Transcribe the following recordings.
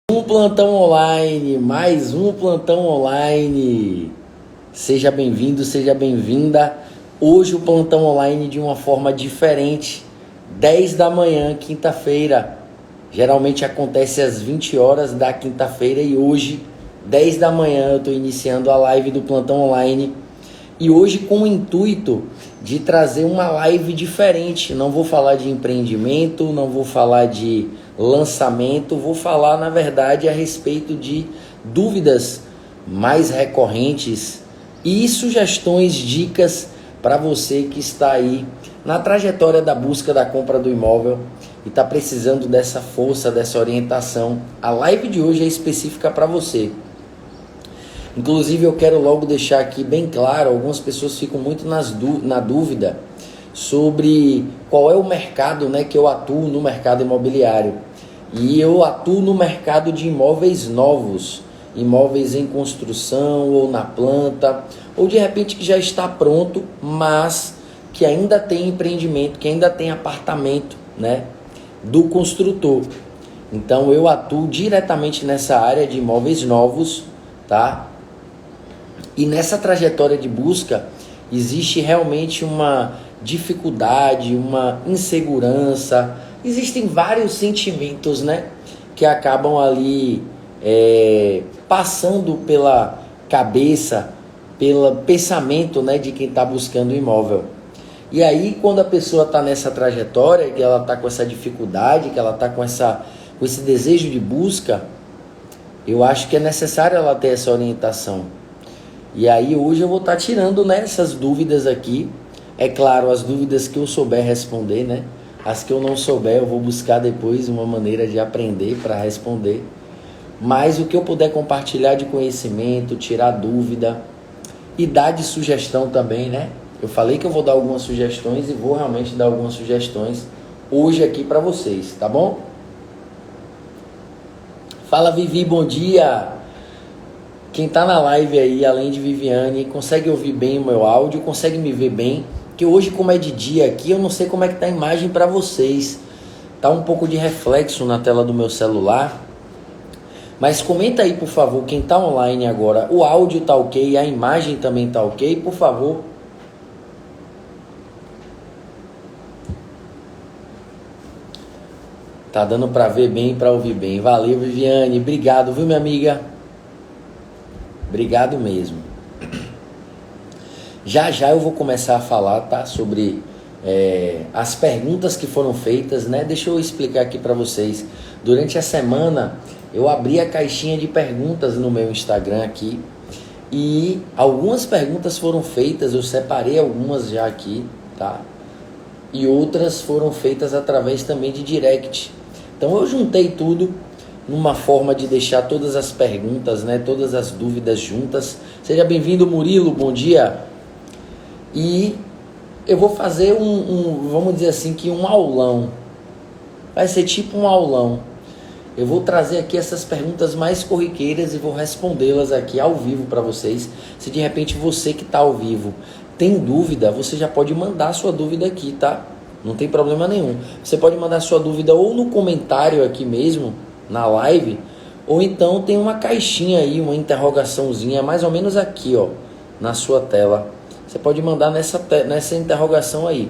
Um plantão online, mais um plantão online. Seja bem-vindo, seja bem-vinda. Hoje o plantão online de uma forma diferente. 10 da manhã, quinta-feira. Geralmente acontece às 20 horas da quinta-feira e hoje, 10 da manhã, eu estou iniciando a live do plantão online. E hoje com o intuito de trazer uma live diferente. Não vou falar de empreendimento, não vou falar de lançamento, vou falar na verdade a respeito de dúvidas mais recorrentes e sugestões, dicas para você que está aí na trajetória da busca da compra do imóvel e está precisando dessa força, dessa orientação. A live de hoje é específica para você. Inclusive eu quero logo deixar aqui bem claro, algumas pessoas ficam muito na dúvida sobre qual é o mercado, né, que eu atuo no mercado imobiliário. E eu atuo no mercado de imóveis novos, imóveis em construção ou na planta, ou de repente que já está pronto, mas que ainda tem empreendimento, que ainda tem apartamento, né, do construtor. Então eu atuo diretamente nessa área de imóveis novos, tá? E nessa trajetória de busca existe realmente uma dificuldade, uma insegurança, existem vários sentimentos, né, que acabam ali passando pela cabeça, pelo pensamento, né, de quem está buscando o imóvel. E aí quando a pessoa está nessa trajetória, que ela está com essa dificuldade, que ela está com esse desejo de busca, eu acho que é necessário ela ter essa orientação. E aí hoje eu vou estar tirando, né, essas dúvidas aqui. É claro, as dúvidas que eu souber responder, né? As que eu não souber eu vou buscar depois uma maneira de aprender para responder. Mas o que eu puder compartilhar de conhecimento, tirar dúvida e dar de sugestão também, né? Eu falei que eu vou dar algumas sugestões e vou realmente dar algumas sugestões hoje aqui para vocês, tá bom? Fala Vivi, bom dia! Quem tá na live aí, além de Viviane, consegue ouvir bem o meu áudio, consegue me ver bem? Que hoje, como é de dia aqui, eu não sei como é que tá a imagem para vocês. Tá um pouco de reflexo na tela do meu celular. Mas comenta aí, por favor, quem tá online agora. O áudio tá ok, a imagem também tá ok, por favor. Tá dando para ver bem, para ouvir bem. Valeu, Viviane. Obrigado, viu, minha amiga? Obrigado mesmo. Já eu vou começar a falar, tá, sobre as perguntas que foram feitas, né? Deixa eu explicar aqui para vocês. Durante a semana eu abri a caixinha de perguntas no meu Instagram aqui e algumas perguntas foram feitas, eu separei algumas já aqui, tá? E outras foram feitas através também de direct. Então eu juntei tudo numa forma de deixar todas as perguntas, né, todas as dúvidas juntas. Seja bem-vindo, Murilo, bom dia. E eu vou fazer vamos dizer assim, que um aulão. Vai ser tipo um aulão. Eu vou trazer aqui essas perguntas mais corriqueiras e vou respondê-las aqui ao vivo para vocês. Se de repente você que está ao vivo tem dúvida, você já pode mandar sua dúvida aqui, tá? Não tem problema nenhum. Você pode mandar sua dúvida ou no comentário aqui mesmo, na live, ou então tem uma caixinha aí, uma interrogaçãozinha, mais ou menos aqui, ó, na sua tela. Você pode mandar nessa interrogação aí,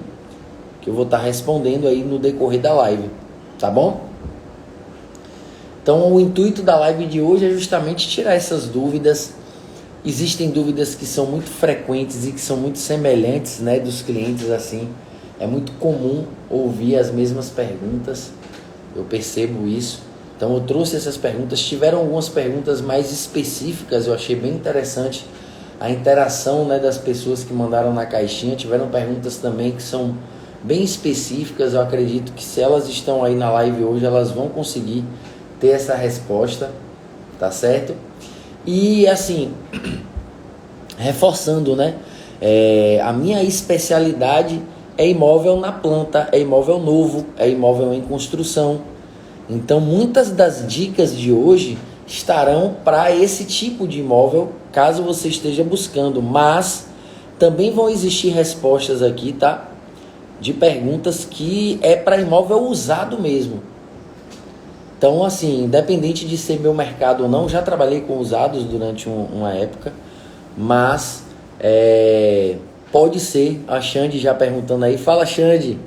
que eu vou estar respondendo aí no decorrer da live, tá bom? Então o intuito da live de hoje é justamente tirar essas dúvidas. Existem dúvidas que são muito frequentes e que são muito semelhantes, né, dos clientes, assim. É muito comum ouvir as mesmas perguntas, eu percebo isso. Então eu trouxe essas perguntas, tiveram algumas perguntas mais específicas, eu achei bem interessante a interação, né, das pessoas que mandaram na caixinha. Tiveram perguntas também que são bem específicas, eu acredito que se elas estão aí na live hoje, elas vão conseguir ter essa resposta, tá certo? E assim, reforçando, né, a minha especialidade é imóvel na planta, é imóvel novo, é imóvel em construção. Então muitas das dicas de hoje estarão para esse tipo de imóvel, caso você esteja buscando, mas também vão existir respostas aqui, tá? De perguntas que é para imóvel usado mesmo. Então, assim, independente de ser meu mercado ou não, já trabalhei com usados durante uma época, mas pode ser, a Xande já perguntando aí, fala Xande,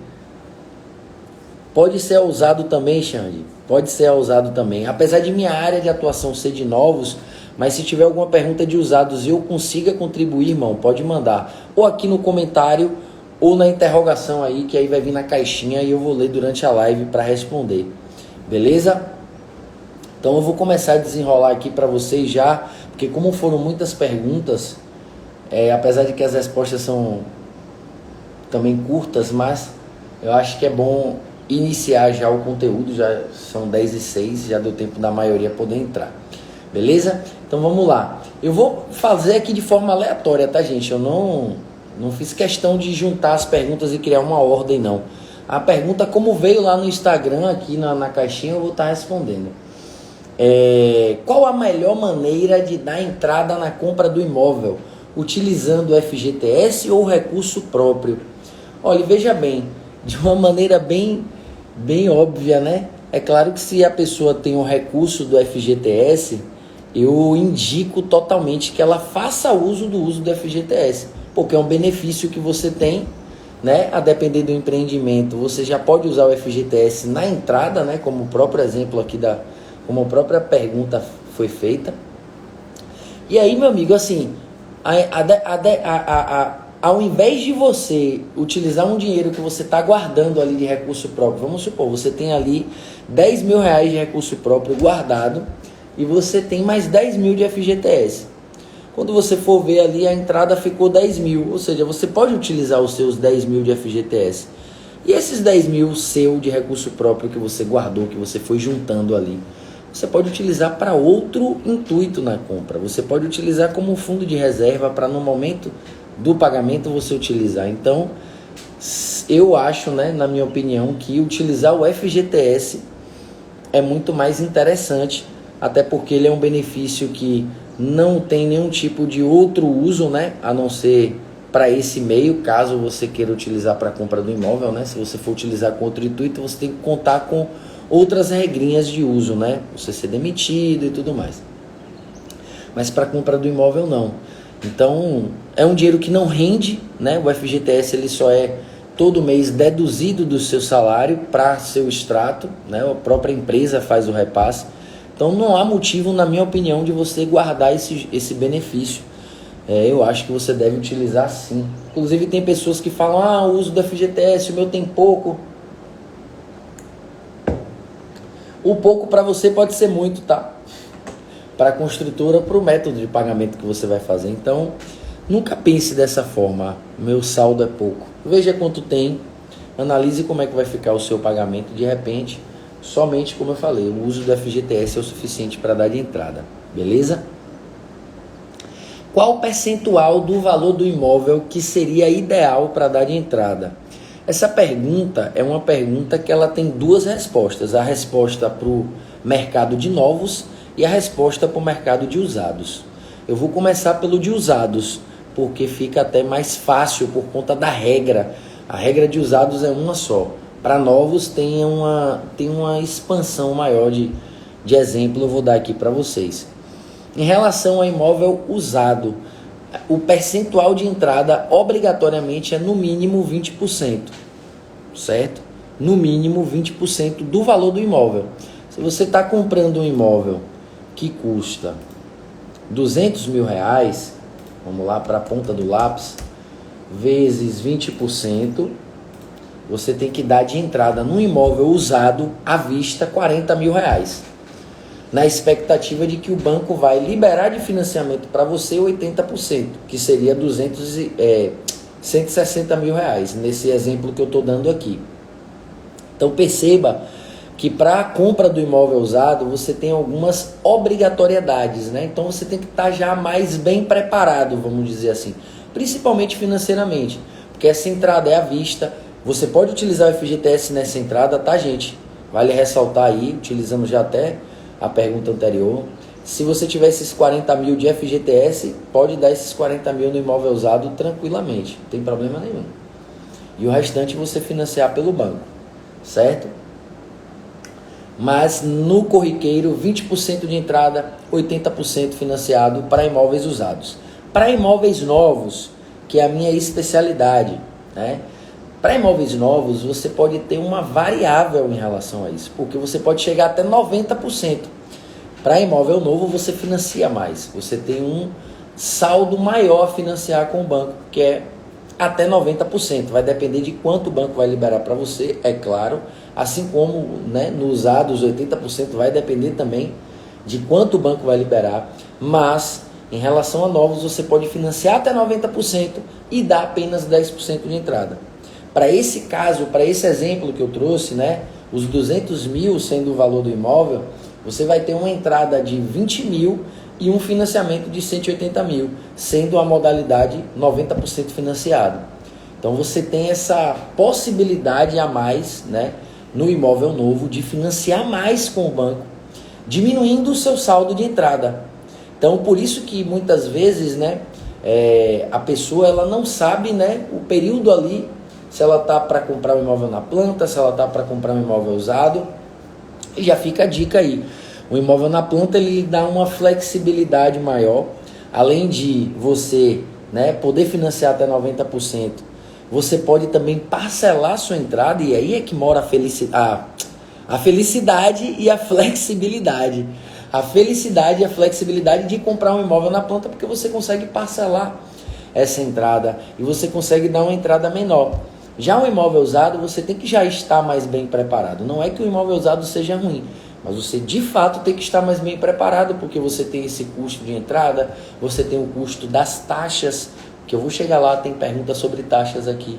pode ser usado também, Xande, pode ser usado também, apesar de minha área de atuação ser de novos, mas se tiver alguma pergunta de usados e eu consiga contribuir, irmão, pode mandar, ou aqui no comentário, ou na interrogação aí, que aí vai vir na caixinha e eu vou ler durante a live para responder. Beleza? Então eu vou começar a desenrolar aqui para vocês já, porque como foram muitas perguntas, apesar de que as respostas são também curtas, mas eu acho que é bom iniciar já o conteúdo, já são 10h06, já deu tempo da maioria poder entrar. Beleza? Então vamos lá. Eu vou fazer aqui de forma aleatória, tá, gente? Eu não fiz questão de juntar as perguntas e criar uma ordem, não. A pergunta, como veio lá no Instagram, aqui na caixinha, eu vou estar respondendo. Qual a melhor maneira de dar entrada na compra do imóvel? Utilizando o FGTS ou recurso próprio? Olha, veja bem, de uma maneira bem óbvia, né? É claro que se a pessoa tem o recurso do FGTS, eu indico totalmente que ela faça uso do FGTS, porque é um benefício que você tem, né? A depender do empreendimento, você já pode usar o FGTS na entrada, né? Como o próprio exemplo aqui como a própria pergunta foi feita. E aí, meu amigo, assim, ao invés de você utilizar um dinheiro que você está guardando ali de recurso próprio, vamos supor, você tem ali 10 mil reais de recurso próprio guardado e você tem mais 10 mil de FGTS. Quando você for ver ali, a entrada ficou 10 mil, ou seja, você pode utilizar os seus 10 mil de FGTS. E esses 10 mil seu de recurso próprio que você guardou, que você foi juntando ali, você pode utilizar para outro intuito na compra. Você pode utilizar como um fundo de reserva para no momento do pagamento você utilizar. Então, eu acho, né, na minha opinião, que utilizar o FGTS é muito mais interessante, até porque ele é um benefício que não tem nenhum tipo de outro uso, né, a não ser para esse meio, caso você queira utilizar para a compra do imóvel, né? Se você for utilizar com outro intuito, você tem que contar com outras regrinhas de uso, né? Você ser demitido e tudo mais. Mas para a compra do imóvel, não. Então, é um dinheiro que não rende, né? O FGTS ele só é todo mês deduzido do seu salário para seu extrato, né? A própria empresa faz o repasse. Então, não há motivo, na minha opinião, de você guardar esse benefício. Eu acho que você deve utilizar sim. Inclusive, tem pessoas que falam, o uso do FGTS, o meu tem pouco. O pouco para você pode ser muito, tá? Para a construtora, para o método de pagamento que você vai fazer. Então, nunca pense dessa forma, meu saldo é pouco. Veja quanto tem, analise como é que vai ficar o seu pagamento. De repente, somente como eu falei, o uso do FGTS é o suficiente para dar de entrada, beleza? Qual o percentual do valor do imóvel que seria ideal para dar de entrada? Essa pergunta é uma pergunta que ela tem duas respostas. A resposta para o mercado de novos e a resposta para o mercado de usados. Eu vou começar pelo de usados, porque fica até mais fácil por conta da regra. A regra de usados é uma só. Para novos tem uma expansão maior de exemplo, eu vou dar aqui para vocês. Em relação ao imóvel usado, o percentual de entrada obrigatoriamente é no mínimo 20%, certo? No mínimo 20% do valor do imóvel. Se você está comprando um imóvel que custa 200 mil reais, vamos lá para a ponta do lápis, vezes 20%, você tem que dar de entrada no imóvel usado à vista 40 mil reais. Na expectativa de que o banco vai liberar de financiamento para você 80%, que seria 160 mil reais, nesse exemplo que eu estou dando aqui. Então perceba que para a compra do imóvel usado, você tem algumas obrigatoriedades, né? Então você tem que estar já mais bem preparado, vamos dizer assim, principalmente financeiramente, porque essa entrada é à vista. Você pode utilizar o FGTS nessa entrada, tá, gente? Vale ressaltar aí, utilizamos já até a pergunta anterior. Se você tiver esses 40 mil de FGTS, pode dar esses 40 mil no imóvel usado tranquilamente, não tem problema nenhum. E o restante você financiar pelo banco, certo? mas no corriqueiro 20% de entrada, 80% financiado para imóveis usados. Para imóveis novos, que é a minha especialidade, né? Para imóveis novos, você pode ter uma variável em relação a isso, porque você pode chegar até 90%. Para imóvel novo, você financia mais, você tem um saldo maior a financiar com o banco, que é até 90%. Vai depender de quanto o banco vai liberar para você, é claro, assim como, né, no usado os 80% vai depender também de quanto o banco vai liberar, mas em relação a novos, você pode financiar até 90% e dar apenas 10% de entrada. Para esse caso, para esse exemplo que eu trouxe, né, os 200 mil sendo o valor do imóvel, você vai ter uma entrada de 20 mil e um financiamento de 180 mil, sendo a modalidade 90% financiado. Então você tem essa possibilidade a mais, né, no imóvel novo de financiar mais com o banco, diminuindo o seu saldo de entrada. Então por isso que muitas vezes, né, a pessoa ela não sabe, né, o período ali, se ela está para comprar um imóvel na planta, se ela está para comprar um imóvel usado. E já fica a dica aí. O imóvel na planta ele dá uma flexibilidade maior. Além de você, né, poder financiar até 90%, você pode também parcelar sua entrada. E aí é que mora a felicidade e a flexibilidade. A felicidade e a flexibilidade de comprar um imóvel na planta, porque você consegue parcelar essa entrada e você consegue dar uma entrada menor. Já o imóvel usado, você tem que já estar mais bem preparado. Não é que o imóvel usado seja ruim, mas você de fato tem que estar mais bem preparado, porque você tem esse custo de entrada, você tem o custo das taxas, que eu vou chegar lá, tem pergunta sobre taxas aqui.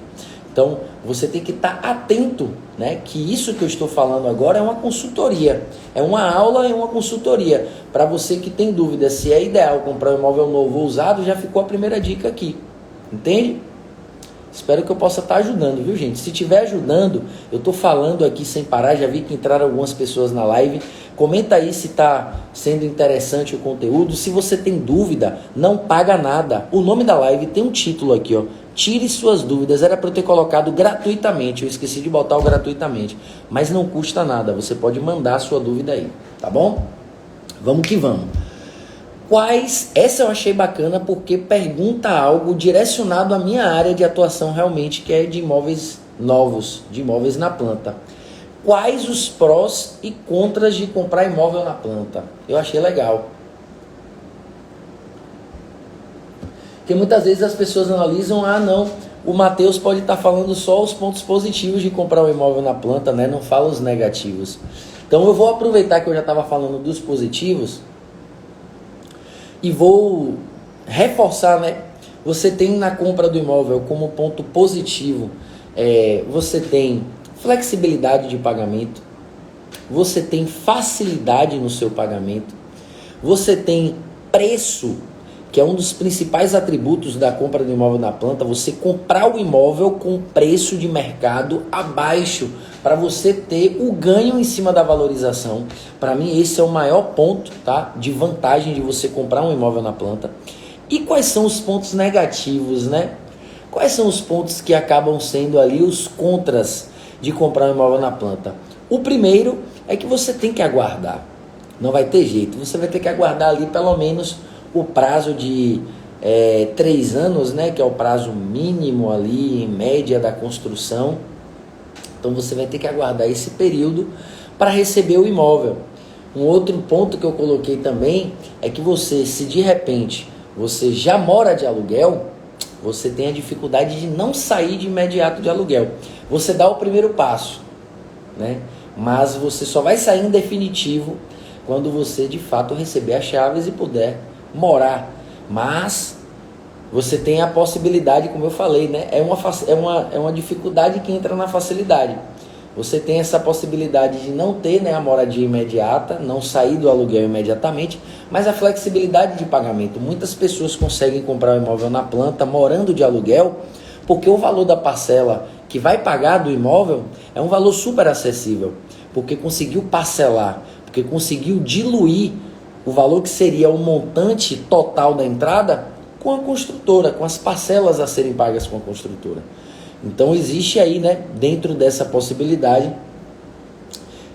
Então, você tem que estar atento, né, que isso que eu estou falando agora é uma consultoria, é uma aula, é uma consultoria. Para você que tem dúvida se é ideal comprar um imóvel novo ou usado, já ficou a primeira dica aqui, entende? Espero que eu possa estar ajudando, viu, gente? Se estiver ajudando, eu estou falando aqui sem parar, já vi que entraram algumas pessoas na live. Comenta aí se está sendo interessante o conteúdo. Se você tem dúvida, não paga nada. O nome da live tem um título aqui, ó. Tire suas dúvidas. Era para eu ter colocado gratuitamente, eu esqueci de botar o gratuitamente. Mas não custa nada, você pode mandar a sua dúvida aí, tá bom? Vamos que vamos. Essa eu achei bacana porque pergunta algo direcionado à minha área de atuação realmente, que é de imóveis novos, de imóveis na planta. Quais os prós e contras de comprar imóvel na planta? Eu achei legal. Porque muitas vezes as pessoas analisam, não, o Matheus pode estar falando só os pontos positivos de comprar um imóvel na planta, né? Não fala os negativos. Então eu vou aproveitar que eu já estava falando dos positivos e vou reforçar, né? Você tem na compra do imóvel como ponto positivo, você tem flexibilidade de pagamento, você tem facilidade no seu pagamento, você tem preço, que é um dos principais atributos da compra do imóvel na planta, você comprar o imóvel com preço de mercado abaixo, para você ter o ganho em cima da valorização. Para mim esse é o maior ponto, tá, de vantagem de você comprar um imóvel na planta. E quais são os pontos negativos, né? Quais são os pontos que acabam sendo ali os contras de comprar um imóvel na planta? O primeiro é que você tem que aguardar, não vai ter jeito, você vai ter que aguardar ali pelo menos o prazo de 3 anos, né, que é o prazo mínimo ali em média da construção. Então você vai ter que aguardar esse período para receber o imóvel. Um outro ponto que eu coloquei também é que você, se de repente você já mora de aluguel, você tem a dificuldade de não sair de imediato de aluguel. Você dá o primeiro passo, né? Mas você só vai sair em definitivo quando você de fato receber as chaves e puder morar. Mas você tem a possibilidade, como eu falei, né? É uma dificuldade que entra na facilidade. Você tem essa possibilidade de não ter, né, a moradia imediata, não sair do aluguel imediatamente, mas a flexibilidade de pagamento. Muitas pessoas conseguem comprar um imóvel na planta morando de aluguel, porque o valor da parcela que vai pagar do imóvel é um valor super acessível, porque conseguiu parcelar, porque conseguiu diluir o valor que seria o montante total da entrada com a construtora, com as parcelas a serem pagas com a construtora. Então existe aí, né, dentro dessa possibilidade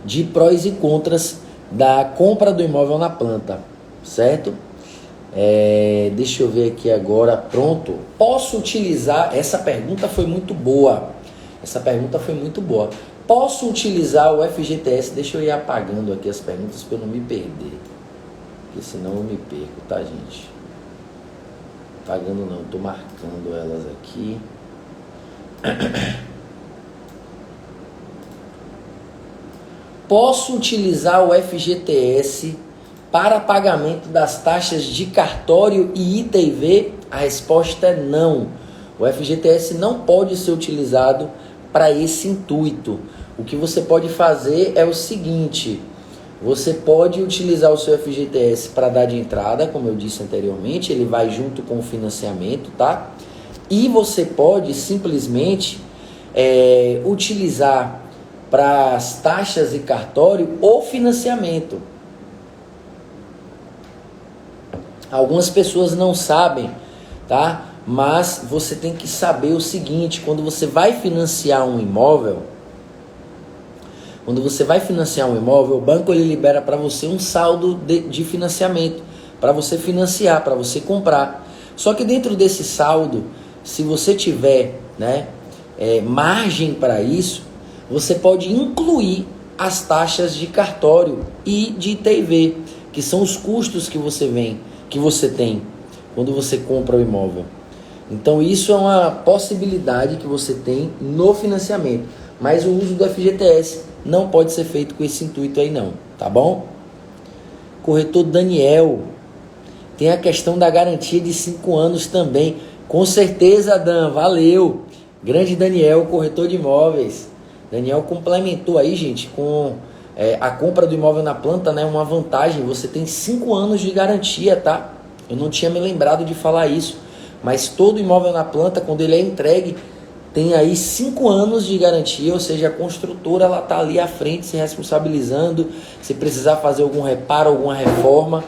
de prós e contras da compra do imóvel na planta, certo? Deixa eu ver aqui agora, pronto. Posso utilizar, essa pergunta foi muito boa, posso utilizar o FGTS, deixa eu ir apagando aqui as perguntas para eu não me perder, porque senão eu me perco, tá, gente? Apagando não, estou marcando elas aqui. Posso utilizar o FGTS para pagamento das taxas de cartório e ITV? A resposta é não. O FGTS não pode ser utilizado para esse intuito. O que você pode fazer é o seguinte: você pode utilizar o seu FGTS para dar de entrada, como eu disse anteriormente, ele vai junto com o financiamento, tá? E você pode simplesmente utilizar para as taxas e cartório ou financiamento. Algumas pessoas não sabem, tá? Mas você tem que saber o seguinte: quando você vai financiar um imóvel, o banco ele libera para você um saldo de financiamento, para você financiar, para você comprar. Só que dentro desse saldo, se você tiver, margem para isso, você pode incluir as taxas de cartório e de ITV, que são os custos que você tem quando você compra o imóvel. Então isso é uma possibilidade que você tem no financiamento, mas o uso do FGTS não pode ser feito com esse intuito aí não, tá bom? Corretor Daniel, tem a questão da garantia de 5 anos também. Com certeza, Dan, valeu. Grande Daniel, corretor de imóveis. Daniel complementou aí, gente, com a compra do imóvel na planta, né? Uma vantagem, você tem 5 anos de garantia, tá? Eu não tinha me lembrado de falar isso, mas todo imóvel na planta, quando ele é entregue, tem aí 5 anos de garantia, ou seja, a construtora ela tá ali à frente se responsabilizando, se precisar fazer algum reparo, alguma reforma.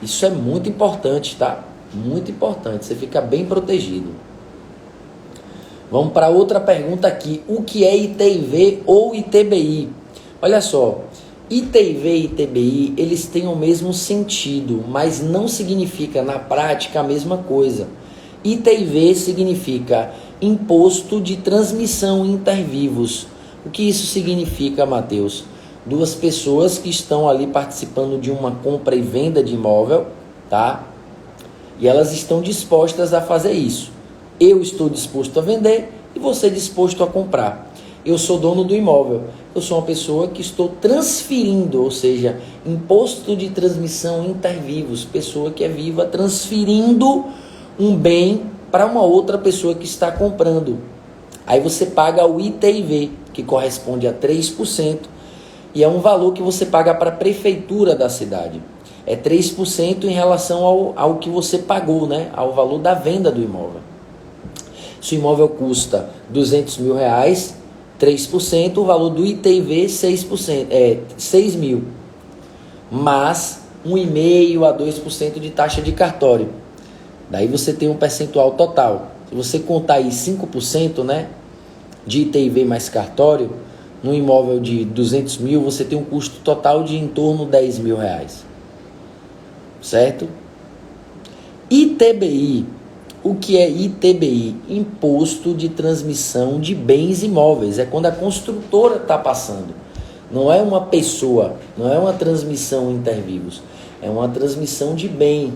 Isso é muito importante, tá? Muito importante, você fica bem protegido. Vamos para outra pergunta aqui. O que é ITV ou ITBI? Olha só, ITV e ITBI, eles têm o mesmo sentido, mas não significa na prática a mesma coisa. ITV significa Imposto de Transmissão Intervivos. O que isso significa, Matheus? 2 pessoas que estão ali participando de uma compra e venda de imóvel, tá? E elas estão dispostas a fazer isso. Eu estou disposto a vender e você disposto a comprar. Eu sou dono do imóvel. Eu sou uma pessoa que estou transferindo, ou seja, imposto de transmissão intervivos. Pessoa que é viva transferindo um bem para uma outra pessoa que está comprando. Aí você paga o ITV, que corresponde a 3%, e é um valor que você paga para a prefeitura da cidade. É 3% em relação ao que você pagou, né? Ao valor da venda do imóvel. Se o imóvel custa R$200 mil, 3%, o valor do ITV 6%, 6 mil. Mas 1,5% a 2% de taxa de cartório. Daí você tem um percentual total. Se você contar aí 5%, né, de ITV mais cartório, no imóvel de R$200 mil, você tem um custo total de em torno de R$10 mil. Certo? ITBI. O que é ITBI? Imposto de Transmissão de Bens Imóveis. É quando a construtora está passando. Não é uma pessoa, não é uma transmissão intervivos. É uma transmissão de bem.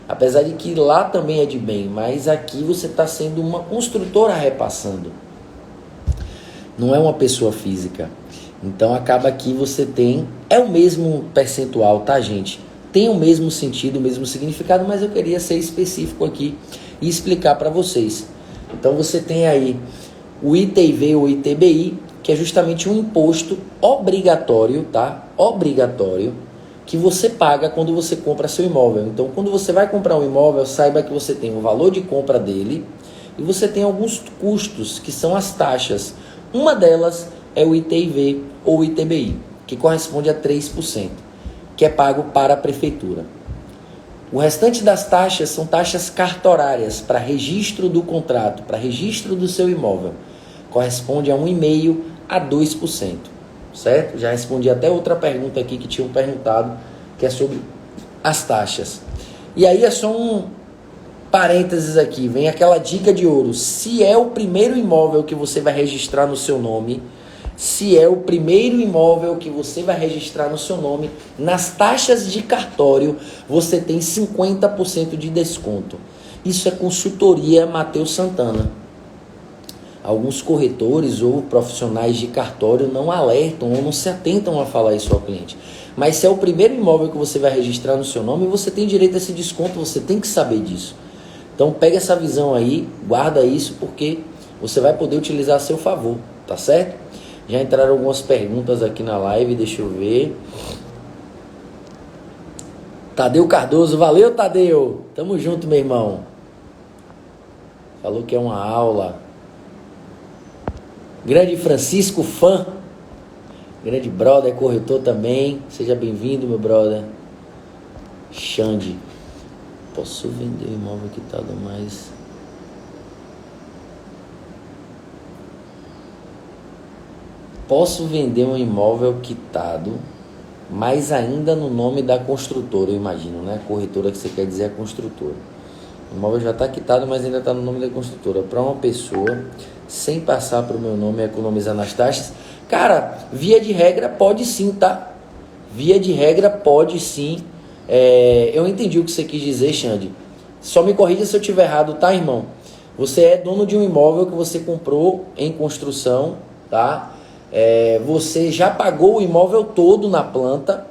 Apesar de que lá também é de bem, mas aqui você está sendo uma construtora repassando. Não é uma pessoa física. Então acaba que você tem... É o mesmo percentual, tá, gente? Tem o mesmo sentido, o mesmo significado, mas eu queria ser específico aqui e explicar para vocês. Então você tem aí o ITV ou ITBI, que é justamente um imposto obrigatório, tá? Obrigatório, que você paga quando você compra seu imóvel. Então, quando você vai comprar um imóvel, saiba que você tem o valor de compra dele e você tem alguns custos, que são as taxas. Uma delas é o ITV ou ITBI, que corresponde a 3%, que é pago para a prefeitura. O restante das taxas são taxas cartorárias para registro do contrato, para registro do seu imóvel. Corresponde a 1,5% a 2%. certo? Já respondi até outra pergunta aqui que tinham perguntado, que é sobre as taxas. E aí é só um parênteses aqui, vem aquela dica de ouro. Se é o primeiro imóvel que você vai registrar no seu nome, nas taxas de cartório, você tem 50% de desconto. Isso é consultoria Matheus Santana. Alguns corretores ou profissionais de cartório não alertam ou não se atentam a falar isso ao cliente. Mas se é o primeiro imóvel que você vai registrar no seu nome, você tem direito a esse desconto, você tem que saber disso. Então pega essa visão aí, guarda isso, porque você vai poder utilizar a seu favor, tá certo? Já entraram algumas perguntas aqui na live, deixa eu ver. Tadeu Cardoso, valeu Tadeu, tamo junto meu irmão. Falou que é uma aula. Grande Francisco Fã, grande brother, corretor também, seja bem-vindo meu brother. Xande, posso vender o imóvel quitado mais? Posso vender um imóvel quitado, mas ainda no nome da construtora, eu imagino, né? A corretora que você quer dizer é a construtora. O imóvel já está quitado, mas ainda está no nome da construtora. Para uma pessoa, sem passar para o meu nome e economizar nas taxas, cara, via de regra pode sim, tá? Via de regra pode sim. Eu entendi o que você quis dizer, Xande. Só me corrija se eu estiver errado, tá, irmão? Você é dono de um imóvel que você comprou em construção, tá? Você já pagou o imóvel todo na planta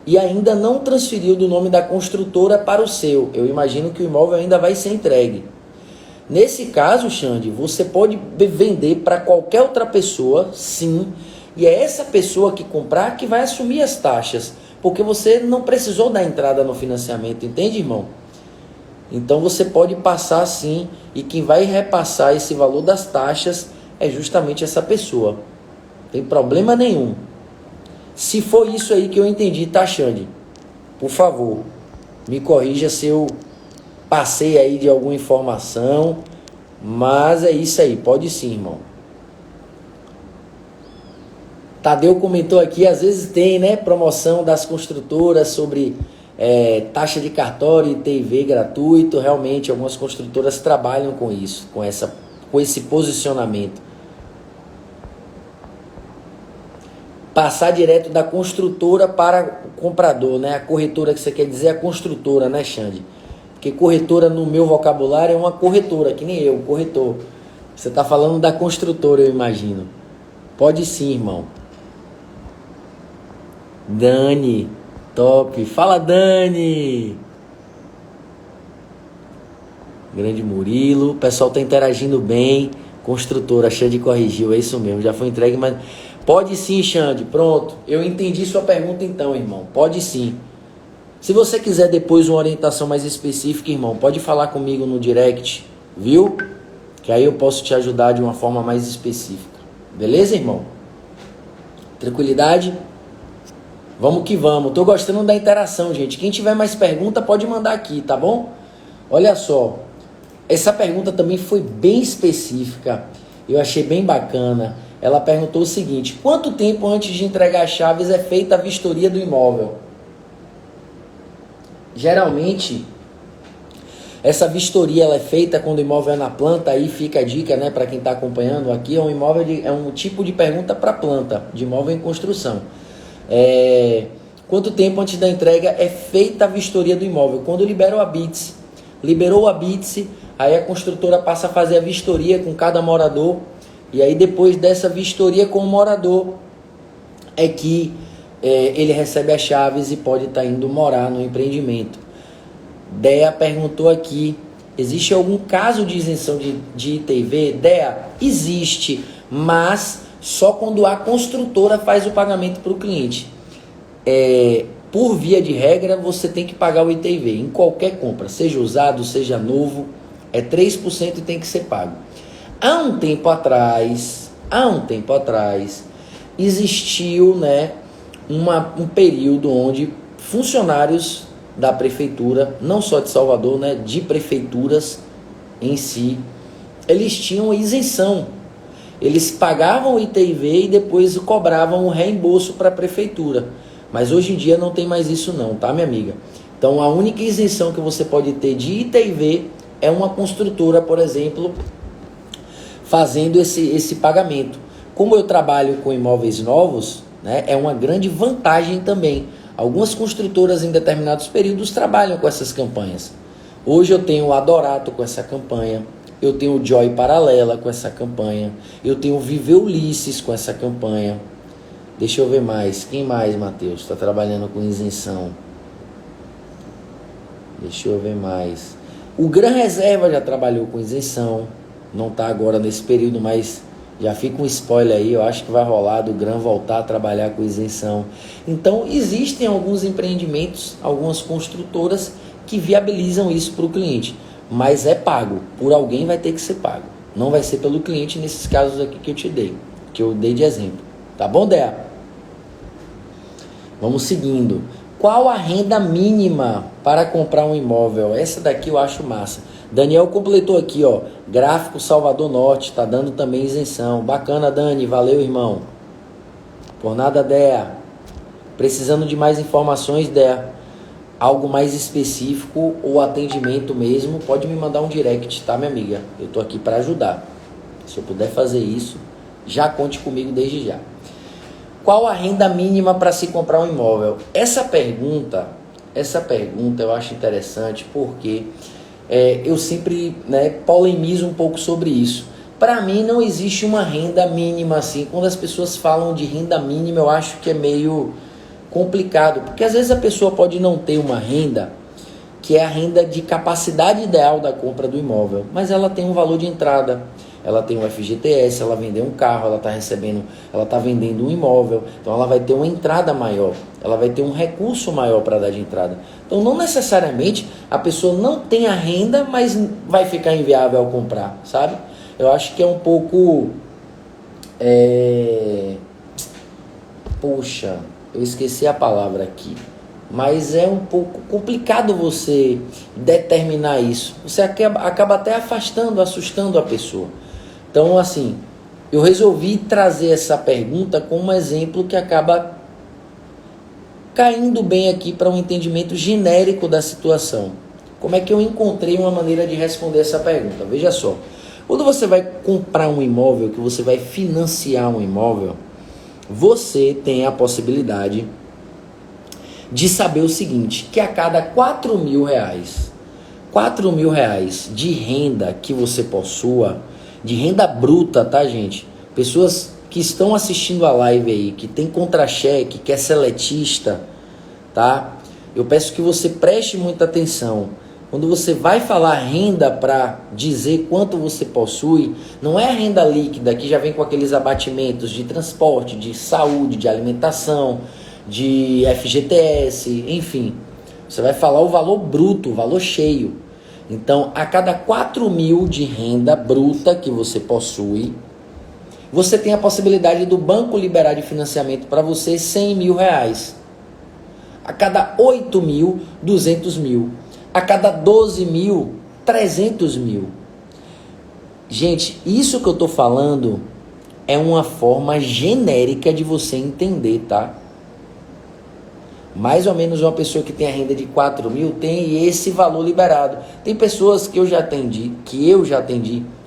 e ainda não transferiu do nome da construtora para o seu. Eu imagino que o imóvel ainda vai ser entregue. Nesse caso, Xande, você pode vender para qualquer outra pessoa, sim, e é essa pessoa que comprar que vai assumir as taxas, porque você não precisou dar entrada no financiamento, entende, irmão? Então você pode passar sim, e quem vai repassar esse valor das taxas é justamente essa pessoa. Não tem problema nenhum. Se for isso aí que eu entendi, tá, Xande? Por favor, me corrija se eu passei aí de alguma informação, mas é isso aí, pode sim, irmão. Tadeu comentou aqui, às vezes tem, né, promoção das construtoras sobre taxa de cartório e TV gratuito. Realmente, algumas construtoras trabalham com isso, com esse posicionamento. Passar direto da construtora para o comprador, né? A corretora que você quer dizer é a construtora, né, Xande? Porque corretora no meu vocabulário é uma corretora, que nem eu, corretor. Você está falando da construtora, eu imagino. Pode sim, irmão. Dani, top. Fala, Dani. Grande Murilo. O pessoal está interagindo bem. Construtora, Xande corrigiu, é isso mesmo. Já foi entregue, mas... Pode sim, Xande. Pronto. Eu entendi sua pergunta então, irmão. Pode sim. Se você quiser depois uma orientação mais específica, irmão, pode falar comigo no direct, viu? Que aí eu posso te ajudar de uma forma mais específica. Beleza, irmão? Tranquilidade? Vamos que vamos. Tô gostando da interação, gente. Quem tiver mais pergunta pode mandar aqui, tá bom? Olha só. Essa pergunta também foi bem específica. Eu achei bem bacana. Ela perguntou o seguinte: quanto tempo antes de entregar as chaves é feita a vistoria do imóvel? Geralmente, essa vistoria ela é feita quando o imóvel é na planta. Aí fica a dica, né, para quem está acompanhando aqui. É um tipo de pergunta para planta, de imóvel em construção. Quanto tempo antes da entrega é feita a vistoria do imóvel? Quando libera o habite. Liberou o habite, aí a construtora passa a fazer a vistoria com cada morador. E aí depois dessa vistoria com o morador é que ele recebe as chaves e pode estar indo morar no empreendimento. Dea perguntou aqui, existe algum caso de isenção de ITV? Dea, existe, mas só quando a construtora faz o pagamento para o cliente. Por via de regra, você tem que pagar o ITV em qualquer compra, seja usado, seja novo, 3% e tem que ser pago. Há um tempo atrás, existiu, né, um período onde funcionários da prefeitura, não só de Salvador, né, de prefeituras em si, eles tinham isenção. eles pagavam o ITV e depois cobravam o reembolso para a prefeitura. Mas hoje em dia não tem mais isso não, tá, minha amiga? Então a única isenção que você pode ter de ITV é uma construtora, por exemplo, fazendo esse pagamento. Como eu trabalho com imóveis novos, né, é uma grande vantagem também. Algumas construtoras em determinados períodos trabalham com essas campanhas. Hoje eu tenho o Adorato com essa campanha, eu tenho o Joy Paralela com essa campanha, eu tenho o Viver Ulisses com essa campanha. Deixa eu ver mais. Quem mais, Matheus, está trabalhando com isenção? Deixa eu ver mais. O Gran Reserva já trabalhou com isenção. Não está agora nesse período, mas já fica um spoiler aí. Eu acho que vai rolar do Gran voltar a trabalhar com isenção. Então, existem alguns empreendimentos, algumas construtoras que viabilizam isso para o cliente. Mas é pago. Por alguém vai ter que ser pago. Não vai ser pelo cliente nesses casos aqui que eu te dei. Que eu dei de exemplo. Tá bom, Dea? Vamos seguindo. Qual a renda mínima para comprar um imóvel? Essa daqui eu acho massa. Daniel completou aqui, ó. Gráfico Salvador Norte, tá dando também isenção. Bacana, Dani. Valeu, irmão. Por nada, Dea. Precisando de mais informações, Dea, algo mais específico ou atendimento mesmo, pode me mandar um direct, tá, minha amiga? Eu tô aqui para ajudar. Se eu puder fazer isso, já conte comigo desde já. Qual a renda mínima para se comprar um imóvel? Essa pergunta eu acho interessante porque eu sempre, polemizo um pouco sobre isso. Para mim não existe uma renda mínima assim. Quando as pessoas falam de renda mínima, eu acho que é meio complicado, porque às vezes a pessoa pode não ter uma renda que é a renda de capacidade ideal da compra do imóvel, mas ela tem um valor de entrada. Ela tem um FGTS, ela vendeu um carro, ela está vendendo um imóvel, então ela vai ter uma entrada maior, ela vai ter um recurso maior para dar de entrada. Então não necessariamente a pessoa não tem a renda, mas vai ficar inviável ao comprar, sabe? Eu acho que é um pouco... Poxa, eu esqueci a palavra aqui. Mas é um pouco complicado você determinar isso. Você acaba até afastando, assustando a pessoa. Então, assim, eu resolvi trazer essa pergunta como um exemplo que acaba caindo bem aqui para um entendimento genérico da situação. Como é que eu encontrei uma maneira de responder essa pergunta? Veja só, quando você vai comprar um imóvel, que você vai financiar um imóvel, você tem a possibilidade de saber o seguinte, que a cada R$4.000 de renda que você possua, de renda bruta, tá, gente? Pessoas que estão assistindo a live aí, que tem contra-cheque, que é seletista, tá? Eu peço que você preste muita atenção. Quando você vai falar renda para dizer quanto você possui, não é a renda líquida que já vem com aqueles abatimentos de transporte, de saúde, de alimentação, de FGTS, enfim. Você vai falar o valor bruto, o valor cheio. Então, a cada 4.000 de renda bruta que você possui, você tem a possibilidade do banco liberar de financiamento para você R$100.000. A cada 8.000, 200.000. A cada 12.000, 300.000. Gente, isso que eu estou falando é uma forma genérica de você entender, tá? Mais ou menos uma pessoa que tem a renda de 4.000 tem esse valor liberado. Tem pessoas que eu já atendi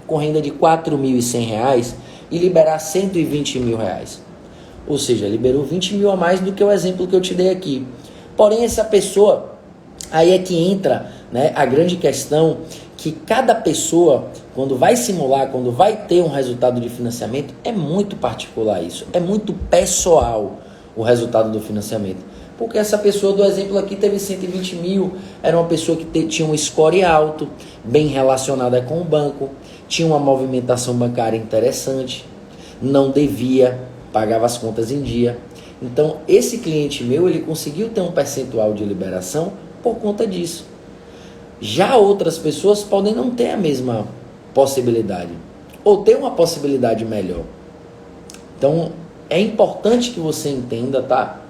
com renda de R$4.100 e liberar R$120.000. Ou seja, liberou 20.000 a mais do que o exemplo que eu te dei aqui. Porém, essa pessoa, aí é que entra, a grande questão, que cada pessoa, quando vai simular, quando vai ter um resultado de financiamento, é muito particular isso. É muito pessoal o resultado do financiamento. Porque essa pessoa do exemplo aqui teve 120.000, era uma pessoa que tinha um score alto, bem relacionada com o banco, tinha uma movimentação bancária interessante, não devia, pagava as contas em dia. Então, esse cliente meu, ele conseguiu ter um percentual de liberação por conta disso. Já outras pessoas podem não ter a mesma possibilidade, ou ter uma possibilidade melhor. Então, é importante que você entenda, tá?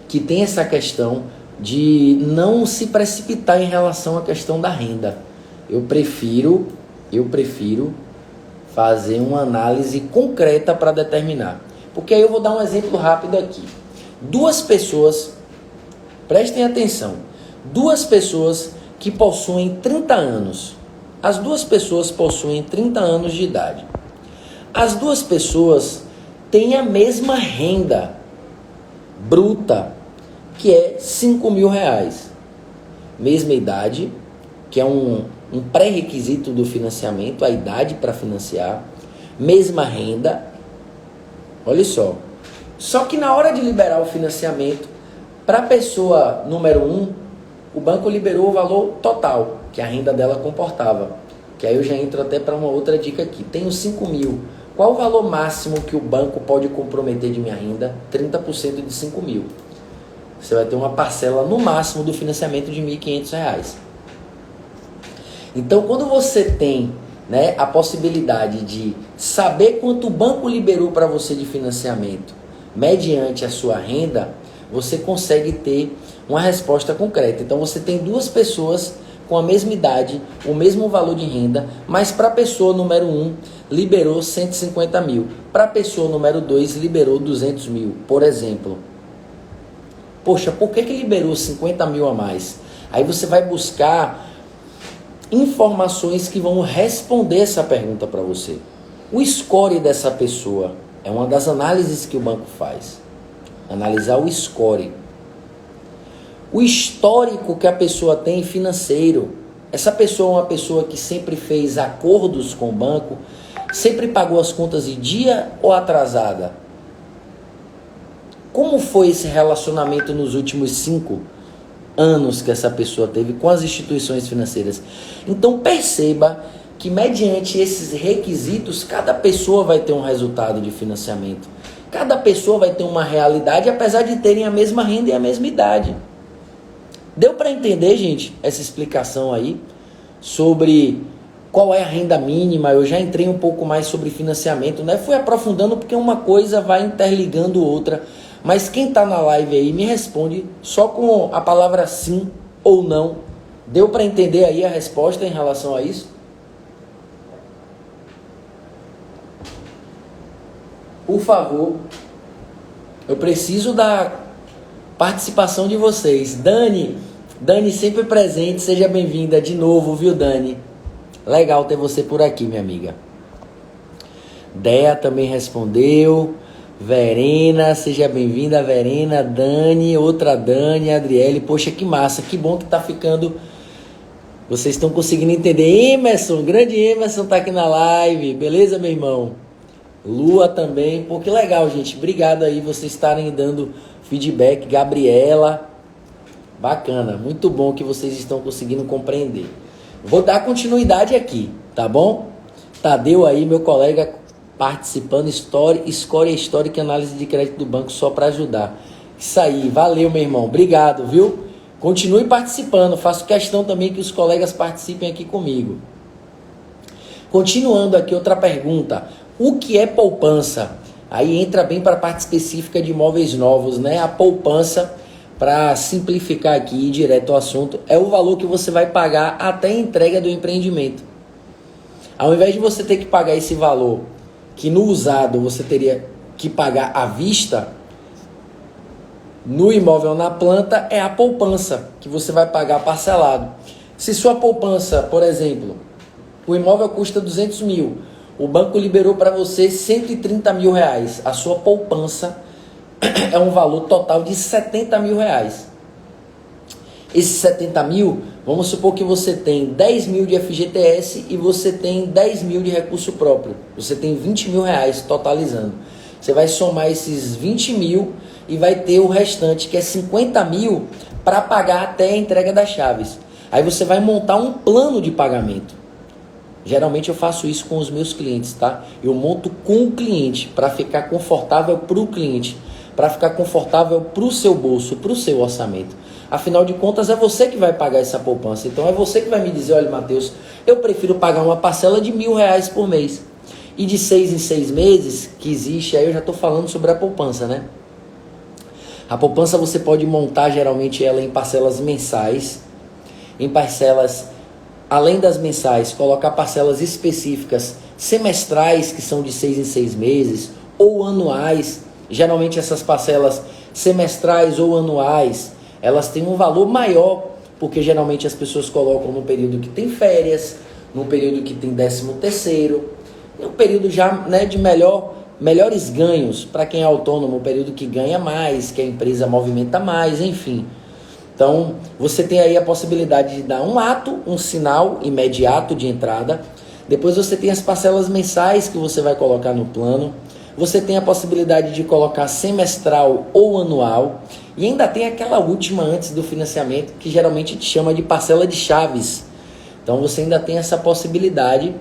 Que tem essa questão de não se precipitar em relação à questão da renda. Eu prefiro fazer uma análise concreta para determinar. Porque aí eu vou dar um exemplo rápido aqui. Duas pessoas, prestem atenção, duas pessoas que possuem 30 anos. As duas pessoas possuem 30 anos de idade. As duas pessoas têm a mesma renda bruta, que é 5 mil reais. Mesma idade, que é um pré-requisito do financiamento, a idade para financiar. Mesma renda. Olha só. Só que na hora de liberar o financiamento, para a pessoa número 1, o banco liberou o valor total, que a renda dela comportava. Que aí eu já entro até para uma outra dica aqui. Tenho 5 mil. Qual o valor máximo que o banco pode comprometer de minha renda? 30% de 5 mil. Você vai ter uma parcela no máximo do financiamento de R$ 1.500. Então, quando você tem, né, a possibilidade de saber quanto o banco liberou para você de financiamento mediante a sua renda, você consegue ter uma resposta concreta. Então, você tem duas pessoas com a mesma idade, o mesmo valor de renda, mas para a pessoa número 1 liberou 150 mil. Para a pessoa número 2 liberou 200 mil, por exemplo. Poxa, por que liberou 50 mil a mais? Aí você vai buscar informações que vão responder essa pergunta para você. O score dessa pessoa é uma das análises que o banco faz. Analisar o score. O histórico que a pessoa tem financeiro. Essa pessoa é uma pessoa que sempre fez acordos com o banco, sempre pagou as contas de dia ou atrasada? Como foi esse relacionamento nos últimos 5 anos que essa pessoa teve com as instituições financeiras? Então perceba que mediante esses requisitos, cada pessoa vai ter um resultado de financiamento. Cada pessoa vai ter uma realidade, apesar de terem a mesma renda e a mesma idade. Deu para entender, gente, essa explicação aí sobre qual é a renda mínima? Eu já entrei um pouco mais sobre financiamento, né? Fui aprofundando porque uma coisa vai interligando outra. Mas quem está na live aí me responde só com a palavra sim ou não. Deu para entender aí a resposta em relação a isso? Por favor, eu preciso da participação de vocês. Dani sempre presente, seja bem-vinda de novo, viu, Dani? Legal ter você por aqui, minha amiga. Dea também respondeu. Verena, seja bem-vinda, Verena. Dani, outra Dani, Adriele. Poxa, que massa, que bom que tá ficando. Vocês estão conseguindo entender. Emerson, grande Emerson tá aqui na live. Beleza, meu irmão? Lua também. Pô, que legal, gente. Obrigado aí vocês estarem dando feedback. Gabriela. Bacana, muito bom que vocês estão conseguindo compreender. Vou dar continuidade aqui, tá bom? Tadeu aí, meu colega, participando. Score histórica e análise de crédito do banco só para ajudar. Isso aí, valeu, meu irmão. Obrigado, viu? Continue participando. Faço questão também que os colegas participem aqui comigo. Continuando aqui, outra pergunta. O que é poupança? Aí entra bem para a parte específica de imóveis novos, né? A poupança, para simplificar aqui e ir direto ao assunto, é o valor que você vai pagar até a entrega do empreendimento. Ao invés de você ter que pagar esse valor, que no usado você teria que pagar à vista, no imóvel na planta é a poupança, que você vai pagar parcelado. Se sua poupança, por exemplo, o imóvel custa 200 mil, o banco liberou para você 130 mil reais, a sua poupança é um valor total de 70 mil reais. Esses 70 mil, vamos supor que você tem 10 mil de FGTS e você tem 10 mil de recurso próprio. Você tem 20 mil reais totalizando. Você vai somar esses 20 mil e vai ter o restante, que é 50 mil, para pagar até a entrega das chaves. Aí você vai montar um plano de pagamento. Geralmente eu faço isso com os meus clientes, tá? Eu monto com o cliente para ficar confortável para o cliente, para ficar confortável para o seu bolso, para o seu orçamento. Afinal de contas, é você que vai pagar essa poupança. Então é você que vai me dizer, olha, Matheus, eu prefiro pagar uma parcela de R$ 1.000 por mês. E de 6 em 6 meses, que existe, aí eu já estou falando sobre a poupança, né? A poupança você pode montar geralmente ela em parcelas mensais, em parcelas, além das mensais, colocar parcelas específicas semestrais, que são de 6 em 6 meses, ou anuais. Geralmente essas parcelas semestrais ou anuais, elas têm um valor maior, porque geralmente as pessoas colocam no período que tem férias, no período que tem 13º, um período já, né, de melhores ganhos para quem é autônomo, um período que ganha mais, que a empresa movimenta mais, enfim. Então, você tem aí a possibilidade de dar um sinal imediato de entrada. Depois você tem as parcelas mensais que você vai colocar no plano. Você tem a possibilidade de colocar semestral ou anual. E ainda tem aquela última antes do financiamento, que geralmente te chama de parcela de chaves. Então, você ainda tem essa possibilidade.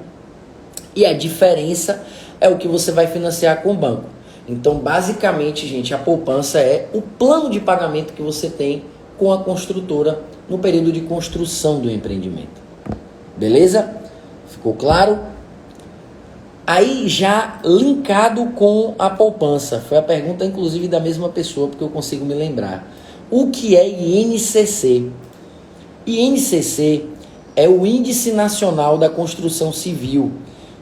E a diferença é o que você vai financiar com o banco. Então, basicamente, gente, a poupança é o plano de pagamento que você tem com a construtora no período de construção do empreendimento. Beleza? Ficou claro? Aí já linkado com a poupança, foi a pergunta inclusive da mesma pessoa, porque eu consigo me lembrar. O que é INCC? INCC é o Índice Nacional da Construção Civil.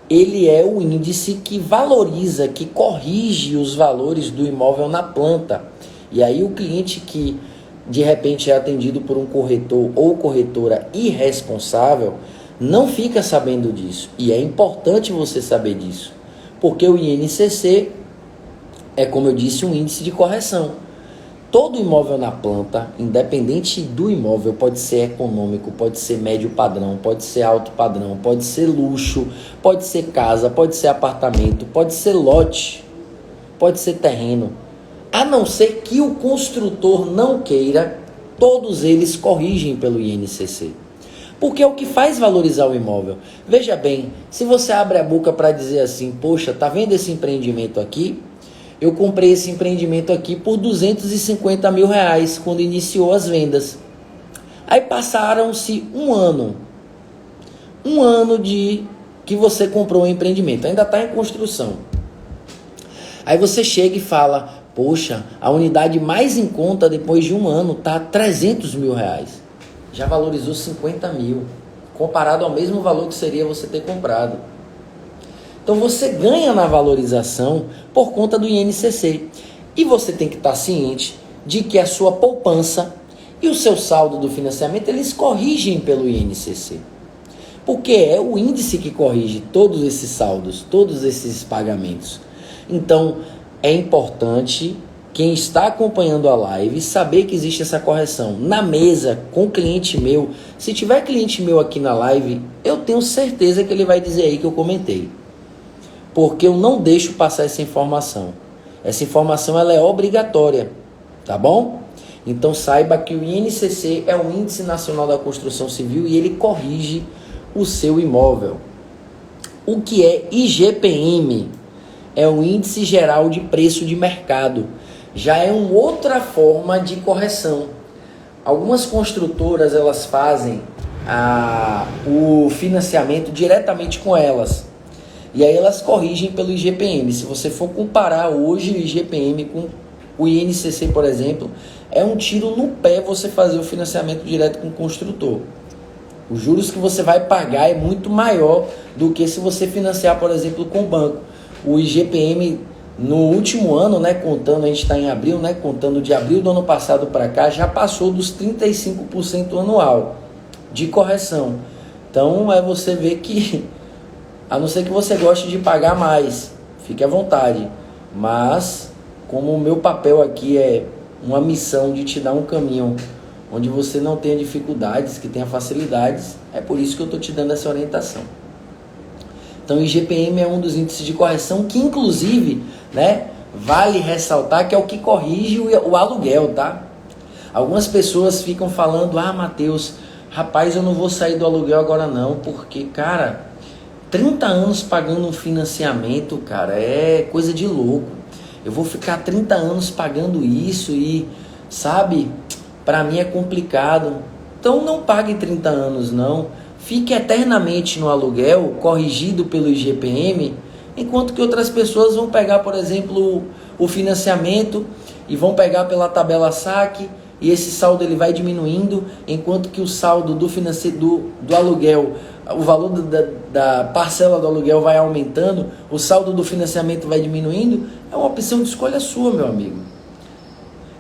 Ele é o índice que valoriza, que corrige os valores do imóvel na planta. E aí o cliente que de repente é atendido por um corretor ou corretora irresponsável, não fica sabendo disso. E é importante você saber disso, porque o INCC é, como eu disse, um índice de correção. Todo imóvel na planta, independente do imóvel, pode ser econômico, pode ser médio padrão, pode ser alto padrão, pode ser luxo, pode ser casa, pode ser apartamento, pode ser lote, pode ser terreno. A não ser que o construtor não queira, todos eles corrigem pelo INCC. Porque é o que faz valorizar o imóvel. Veja bem, se você abre a boca para dizer assim, poxa, tá vendo esse empreendimento aqui? Eu comprei esse empreendimento aqui por R$250 mil quando iniciou as vendas. Aí passaram-se um ano de que você comprou o empreendimento, ainda está em construção. Aí você chega e fala, poxa, a unidade mais em conta depois de um ano está R$300 mil. Já valorizou 50 mil, comparado ao mesmo valor que seria você ter comprado. Então você ganha na valorização por conta do INCC. E você tem que estar ciente de que a sua poupança e o seu saldo do financiamento, eles corrigem pelo INCC. Porque é o índice que corrige todos esses saldos, todos esses pagamentos. Então, é importante quem está acompanhando a live saber que existe essa correção. Na mesa, com cliente meu, se tiver cliente meu aqui na live, eu tenho certeza que ele vai dizer aí que eu comentei. Porque eu não deixo passar essa informação. Essa informação ela é obrigatória, tá bom? Então saiba que o INCC é o Índice Nacional da Construção Civil e ele corrige o seu imóvel. O que é IGPM? É o Índice Geral de Preço de Mercado. Já é uma outra forma de correção. Algumas construtoras elas fazem o financiamento diretamente com elas. E aí elas corrigem pelo IGPM. Se você for comparar hoje o IGPM com o INCC, por exemplo, é um tiro no pé você fazer o financiamento direto com o construtor. Os juros que você vai pagar é muito maior do que se você financiar, por exemplo, com o banco. O IGPM no último ano, né, contando, a gente está em abril, né, contando de abril do ano passado para cá, já passou dos 35% anual de correção. Então é você ver que, a não ser que você goste de pagar mais, fique à vontade. Mas, como o meu papel aqui é uma missão de te dar um caminho onde você não tenha dificuldades, que tenha facilidades, é por isso que eu estou te dando essa orientação. Então, o IGPM é um dos índices de correção que, inclusive, né, vale ressaltar que é o que corrige o aluguel, tá? Algumas pessoas ficam falando, Matheus, rapaz, eu não vou sair do aluguel agora não, porque, cara, 30 anos pagando um financiamento, cara, é coisa de louco. Eu vou ficar 30 anos pagando isso e, sabe, pra mim é complicado. Então, não pague 30 anos, não. Fique eternamente no aluguel, corrigido pelo IGPM, enquanto que outras pessoas vão pegar, por exemplo, o financiamento e vão pegar pela tabela saque e esse saldo ele vai diminuindo, enquanto que o saldo do aluguel, o valor da parcela do aluguel vai aumentando, o saldo do financiamento vai diminuindo. É uma opção de escolha sua, meu amigo.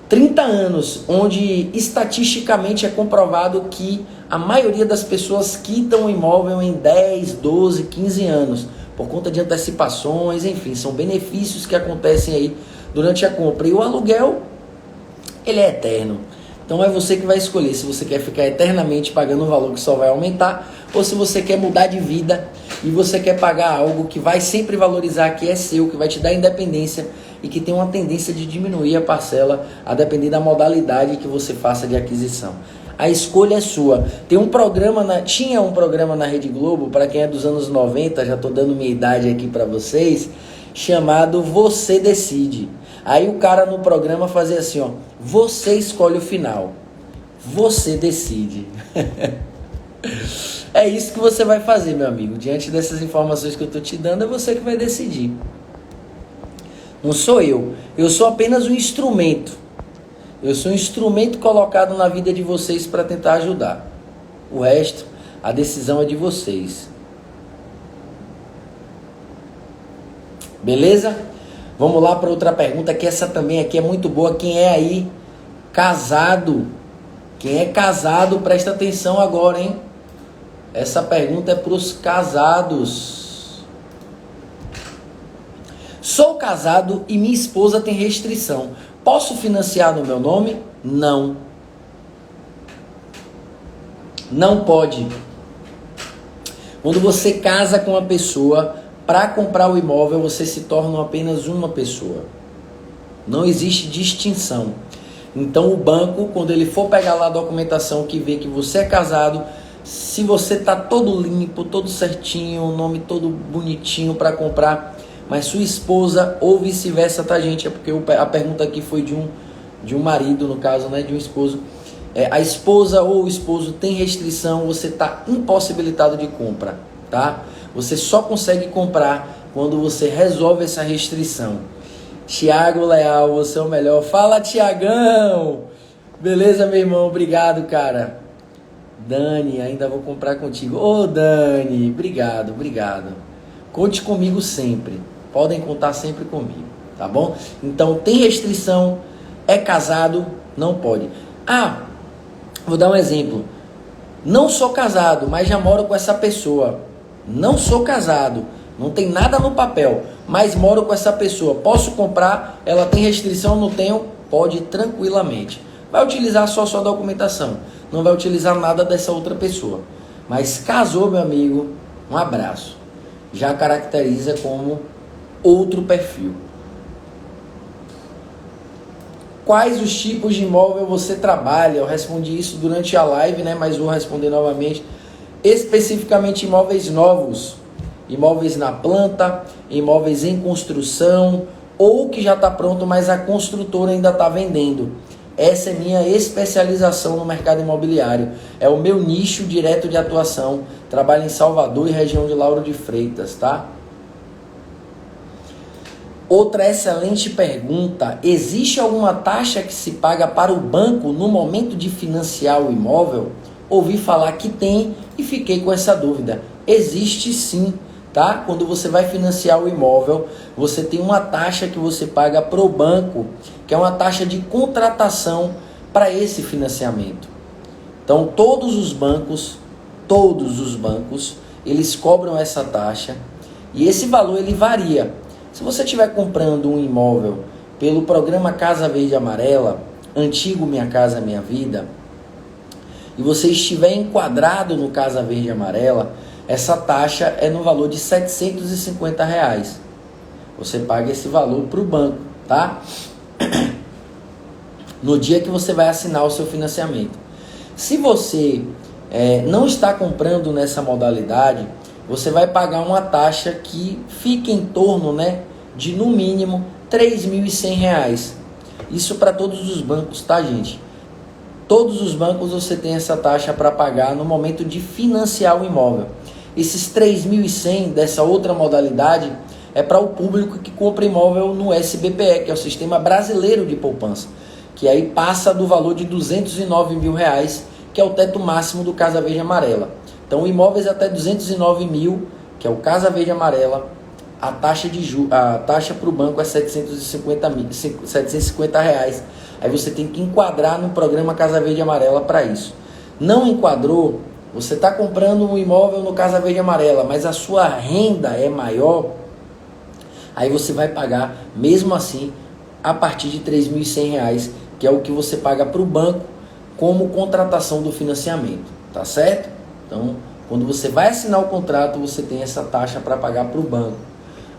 30 anos, onde estatisticamente é comprovado que a maioria das pessoas quitam o imóvel em 10, 12, 15 anos, por conta de antecipações, enfim, são benefícios que acontecem aí durante a compra. E o aluguel, ele é eterno. Então é você que vai escolher se você quer ficar eternamente pagando um valor que só vai aumentar, ou se você quer mudar de vida e você quer pagar algo que vai sempre valorizar, que é seu, que vai te dar independência e que tem uma tendência de diminuir a parcela a depender da modalidade que você faça de aquisição. A escolha é sua. Tinha um programa na Rede Globo, para quem é dos anos 90, já estou dando minha idade aqui para vocês, chamado Você Decide. Aí o cara no programa fazia assim, ó: você escolhe o final, você decide. É isso que você vai fazer, meu amigo. Diante dessas informações que eu estou te dando, é você que vai decidir. Não sou eu. Eu sou apenas um instrumento. Eu sou um instrumento colocado na vida de vocês para tentar ajudar. O resto, a decisão é de vocês. Beleza? Vamos lá para outra pergunta, que essa também aqui é muito boa. Quem é aí casado? Quem é casado, presta atenção agora, hein? Essa pergunta é para os casados. Sou casado e minha esposa tem restrição. Posso financiar no meu nome? Não. Não pode. Quando você casa com uma pessoa, para comprar o imóvel, você se torna apenas uma pessoa. Não existe distinção. Então o banco, quando ele for pegar lá a documentação que vê que você é casado, se você tá todo limpo, todo certinho, o nome todo bonitinho para comprar, mas sua esposa ou vice-versa, tá, gente? É porque a pergunta aqui foi de um marido, no caso, né, de um esposo. A esposa ou o esposo tem restrição, você tá impossibilitado de compra, tá? Você só consegue comprar quando você resolve essa restrição. Tiago Leal, você é o melhor. Fala, Tiagão! Beleza, meu irmão? Obrigado, cara. Dani, ainda vou comprar contigo. Ô, Dani, obrigado. Conte comigo sempre. Podem contar sempre comigo, tá bom? Então, tem restrição, é casado, não pode. Vou dar um exemplo. Não sou casado, mas já moro com essa pessoa. Não sou casado, não tem nada no papel, mas moro com essa pessoa. Posso comprar? Ela tem restrição? Não tenho? Pode tranquilamente. Vai utilizar só sua documentação, não vai utilizar nada dessa outra pessoa. Mas casou, meu amigo, um abraço. Já caracteriza como outro perfil. Quais os tipos de imóvel você trabalha? Eu respondi isso durante a live, né? Mas vou responder novamente. Especificamente imóveis novos, imóveis na planta, imóveis em construção, ou que já está pronto, mas a construtora ainda está vendendo. Essa é minha especialização no mercado imobiliário. É o meu nicho direto de atuação. Trabalho em Salvador e região de Lauro de Freitas, tá? Outra excelente pergunta. Existe alguma taxa que se paga para o banco no momento de financiar o imóvel? Ouvi falar que tem e fiquei com essa dúvida. Existe sim, tá? Quando você vai financiar o imóvel, você tem uma taxa que você paga para o banco, que é uma taxa de contratação para esse financiamento. Então, todos os bancos, eles cobram essa taxa e esse valor ele varia. Se você estiver comprando um imóvel pelo programa Casa Verde Amarela, antigo Minha Casa Minha Vida, e você estiver enquadrado no Casa Verde Amarela, essa taxa é no valor de R$750. Você paga esse valor para o banco, tá? No dia que você vai assinar o seu financiamento. Se você não está comprando nessa modalidade, você vai pagar uma taxa que fica em torno, né, de no mínimo R$3.100. Isso para todos os bancos, tá, gente? Todos os bancos você tem essa taxa para pagar no momento de financiar o imóvel. Esses 3.100 dessa outra modalidade é para o público que compra imóvel no SBPE, que é o Sistema Brasileiro de Poupança, que aí passa do valor de R$209 mil, que é o teto máximo do Casa Verde Amarela. Então, imóveis até 209 mil, que é o Casa Verde Amarela, a taxa para o banco é R$750. Aí você tem que enquadrar no programa Casa Verde Amarela para isso. Não enquadrou, você está comprando um imóvel no Casa Verde Amarela, mas a sua renda é maior, aí você vai pagar, mesmo assim, a partir de R$3.100, que é o que você paga para o banco como contratação do financiamento, tá certo? Então, quando você vai assinar o contrato, você tem essa taxa para pagar para o banco.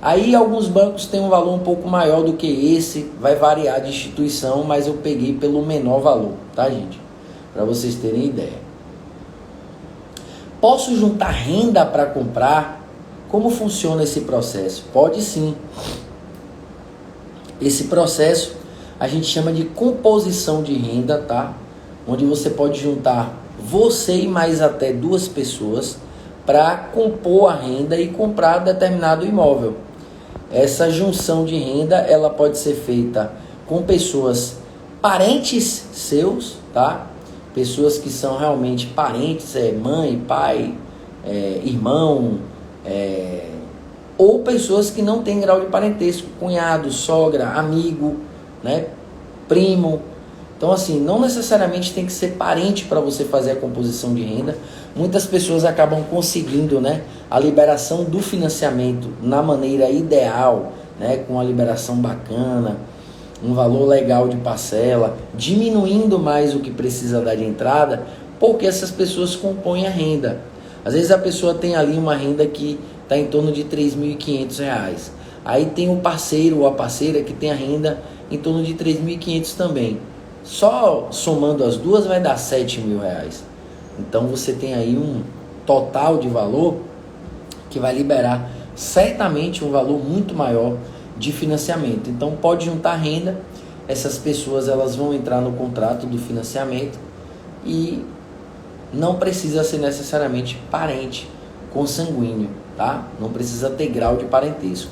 Aí alguns bancos têm um valor um pouco maior do que esse, vai variar de instituição, mas eu peguei pelo menor valor, tá, gente? Para vocês terem ideia. Posso juntar renda para comprar? Como funciona esse processo? Pode sim. Esse processo a gente chama de composição de renda, tá? Onde você pode juntar você e mais até 2 pessoas para compor a renda e comprar determinado imóvel. Essa junção de renda, ela pode ser feita com pessoas parentes seus, tá? Pessoas que são realmente parentes, mãe, pai, irmão, ou pessoas que não têm grau de parentesco, cunhado, sogra, amigo, né? Primo. Então, assim, não necessariamente tem que ser parente para você fazer a composição de renda. Muitas pessoas acabam conseguindo, né, a liberação do financiamento na maneira ideal, né, com a liberação bacana, um valor legal de parcela, diminuindo mais o que precisa dar de entrada, porque essas pessoas compõem a renda. Às vezes a pessoa tem ali uma renda que está em torno de R$3.500. Aí tem o parceiro ou a parceira que tem a renda em torno de R$3.500 também. Só somando as duas vai dar R$7.000. Então você tem aí um total de valor que vai liberar certamente um valor muito maior de financiamento. Então pode juntar renda, essas pessoas elas vão entrar no contrato do financiamento e não precisa ser necessariamente parente consanguíneo, tá? Não precisa ter grau de parentesco.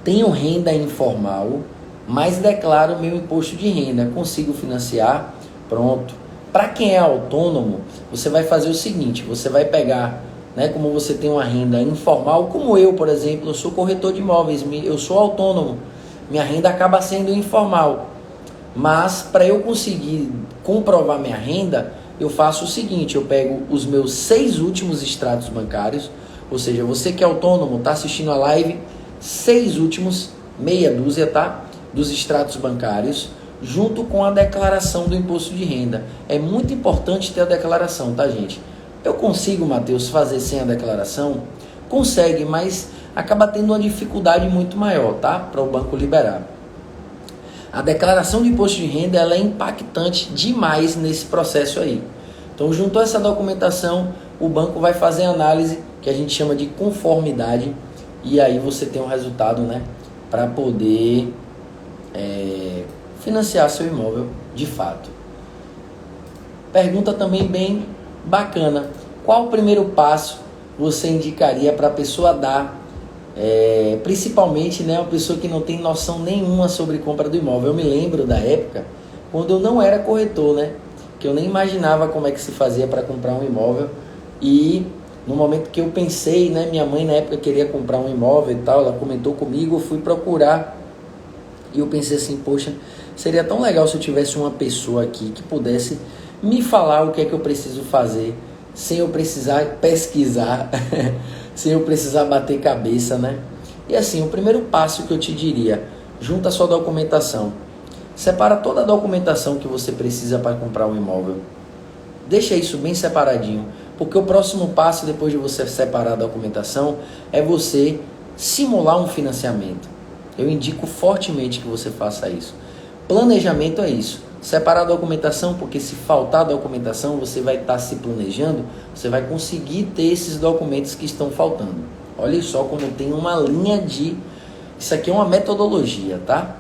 Tenho renda informal, mas declaro meu imposto de renda, consigo financiar, pronto. Para quem é autônomo, você vai fazer o seguinte, você vai pegar, né, como você tem uma renda informal, como eu, por exemplo, eu sou corretor de imóveis, eu sou autônomo, minha renda acaba sendo informal, mas para eu conseguir comprovar minha renda, eu faço o seguinte, eu pego os meus 6 últimos extratos bancários, ou seja, você que é autônomo, está assistindo a live, 6 últimos, meia dúzia, tá? Dos extratos bancários, junto com a declaração do imposto de renda. É muito importante ter a declaração, tá, gente? Eu consigo, Matheus, fazer sem a declaração? Consegue, mas acaba tendo uma dificuldade muito maior, tá? Para o banco liberar. A declaração de imposto de renda, ela é impactante demais nesse processo aí. Então, junto a essa documentação, o banco vai fazer a análise que a gente chama de conformidade e aí você tem um resultado, né, para poder financiar seu imóvel de fato. Pergunta também bem bacana. Qual o primeiro passo você indicaria para a pessoa dar, principalmente, né, uma pessoa que não tem noção nenhuma sobre compra do imóvel? Eu me lembro da época quando eu não era corretor, né, que eu nem imaginava como é que se fazia para comprar um imóvel, e no momento que eu pensei, né, minha mãe na época queria comprar um imóvel e tal, ela comentou comigo, eu fui procurar e eu pensei assim, poxa, seria tão legal se eu tivesse uma pessoa aqui que pudesse me falar o que é que eu preciso fazer, sem eu precisar pesquisar, sem eu precisar bater cabeça, né? E assim, o primeiro passo que eu te diria, junta a sua documentação. Separa toda a documentação que você precisa para comprar um imóvel. Deixa isso bem separadinho, porque o próximo passo, depois de você separar a documentação, é você simular um financiamento. Eu indico fortemente que você faça isso. Planejamento é isso. Separar a documentação, porque se faltar documentação, você vai estar se planejando, você vai conseguir ter esses documentos que estão faltando. Olha só como tem uma linha de... Isso aqui é uma metodologia, tá?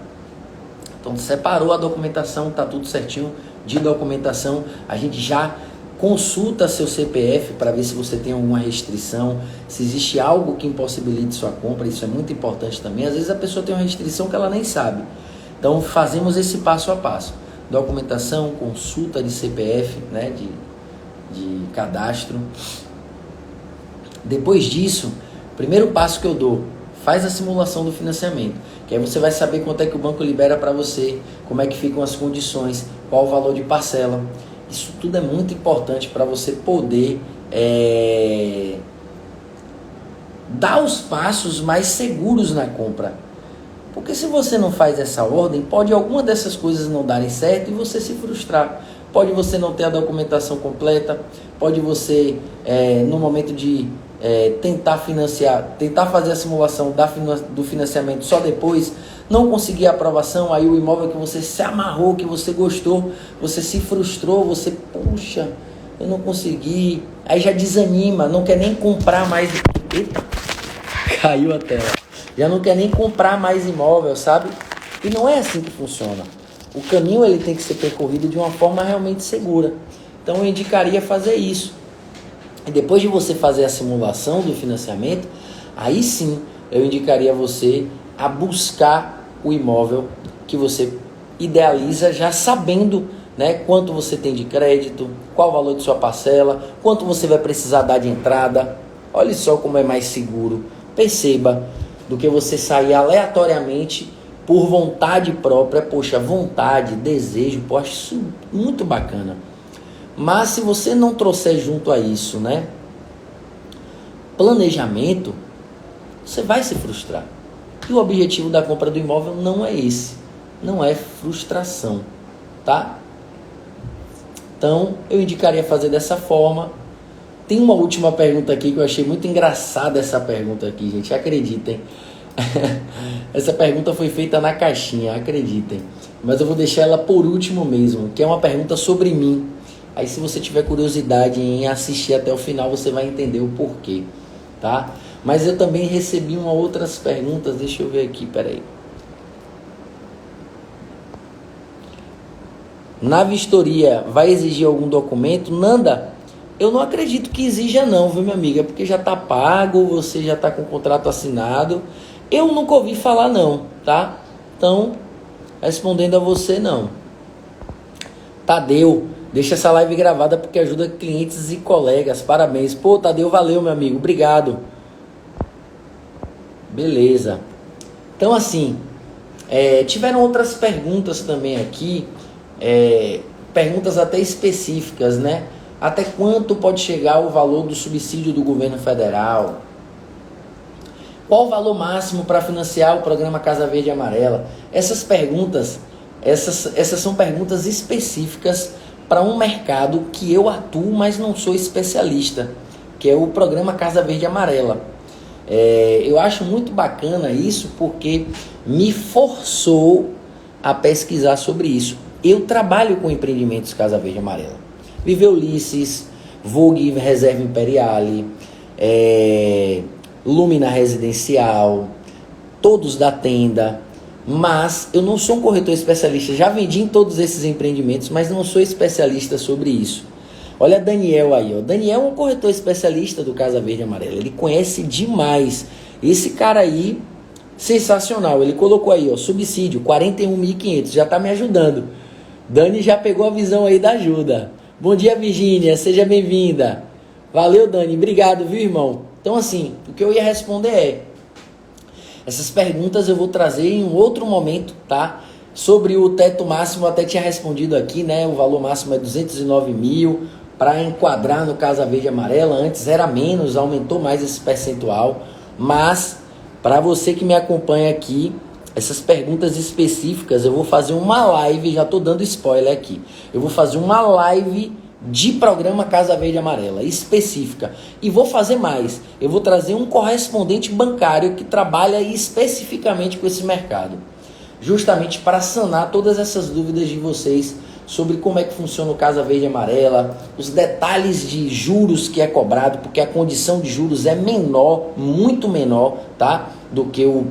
Então, separou a documentação, tá tudo certinho de documentação. A gente já consulta seu CPF para ver se você tem alguma restrição, se existe algo que impossibilite sua compra. Isso é muito importante também. Às vezes a pessoa tem uma restrição que ela nem sabe. Então fazemos esse passo a passo. Documentação, consulta de CPF, né, de cadastro. Depois disso, primeiro passo que eu dou, faz a simulação do financiamento, que aí você vai saber quanto é que o banco libera para você, como é que ficam as condições, qual o valor de parcela. Isso tudo é muito importante para você poder dar os passos mais seguros na compra. Porque se você não faz essa ordem, pode alguma dessas coisas não darem certo e você se frustrar. Pode você não ter a documentação completa, pode você, no momento de tentar financiar, tentar fazer a simulação do financiamento só depois, não conseguir a aprovação, aí o imóvel que você se amarrou, que você gostou, você se frustrou, você, puxa, eu não consegui, aí já desanima, não quer nem comprar mais. Eita, caiu a tela. Já não quer nem comprar mais imóvel, sabe? E não é assim que funciona. O caminho ele tem que ser percorrido de uma forma realmente segura. Então eu indicaria fazer isso. E depois de você fazer a simulação do financiamento, aí sim eu indicaria você a buscar o imóvel que você idealiza, já sabendo, né, quanto você tem de crédito, qual o valor de sua parcela, quanto você vai precisar dar de entrada. Olha só como é mais seguro. Perceba, do que você sair aleatoriamente por vontade própria. Poxa, vontade, desejo, pô, acho isso muito bacana. Mas se você não trouxer junto a isso, né, planejamento, você vai se frustrar. E o objetivo da compra do imóvel não é esse, não é frustração, tá? Então, eu indicaria fazer dessa forma. Tem uma última pergunta aqui que eu achei muito engraçada, essa pergunta aqui, gente, acreditem. Essa pergunta foi feita na caixinha, acreditem. Mas eu vou deixar ela por último mesmo, que é uma pergunta sobre mim. Aí se você tiver curiosidade em assistir até o final, você vai entender o porquê, tá? Mas eu também recebi outras perguntas, deixa eu ver aqui, peraí. Na vistoria, vai exigir algum documento? Nanda, eu não acredito que exija não, viu, minha amiga? Porque já está pago, você já está com o contrato assinado. Eu nunca ouvi falar não, tá? Então, respondendo a você, não. Tadeu, deixa essa live gravada porque ajuda clientes e colegas. Parabéns. Pô, Tadeu, valeu, meu amigo. Obrigado. Beleza. Então, assim, tiveram outras perguntas também aqui. Perguntas até específicas, né? Até quanto pode chegar o valor do subsídio do governo federal? Qual o valor máximo para financiar o programa Casa Verde e Amarela? Essas perguntas, essas são perguntas específicas para um mercado que eu atuo, mas não sou especialista, que é o programa Casa Verde e Amarela. Eu acho muito bacana isso porque me forçou a pesquisar sobre isso. Eu trabalho com empreendimentos Casa Verde e Amarela. Vive Ulisses, Vogue Reserva Imperiale, Lumina Residencial, todos da Tenda, mas eu não sou um corretor especialista, já vendi em todos esses empreendimentos, mas não sou especialista sobre isso. Olha Daniel aí, ó. Daniel é um corretor especialista do Casa Verde e Amarela, ele conhece demais. Esse cara aí, sensacional, ele colocou aí, ó, subsídio, 41.500, já tá me ajudando. Dani já pegou a visão aí da ajuda. Bom dia, Virgínia, seja bem-vinda. Valeu, Dani, obrigado, viu, irmão? Então, assim, o que eu ia responder essas perguntas eu vou trazer em um outro momento, tá? Sobre o teto máximo, eu até tinha respondido aqui, né? O valor máximo é 209 mil para enquadrar no Casa Verde e Amarela. Antes era menos, aumentou mais esse percentual. Mas, para você que me acompanha aqui, essas perguntas específicas, eu vou fazer uma live, já estou dando spoiler aqui. Eu vou fazer uma live de programa Casa Verde e Amarela, específica. E vou fazer mais. Eu vou trazer um correspondente bancário que trabalha especificamente com esse mercado. Justamente para sanar todas essas dúvidas de vocês sobre como é que funciona o Casa Verde e Amarela, os detalhes de juros que é cobrado, porque a condição de juros é menor, muito menor, tá? Do que o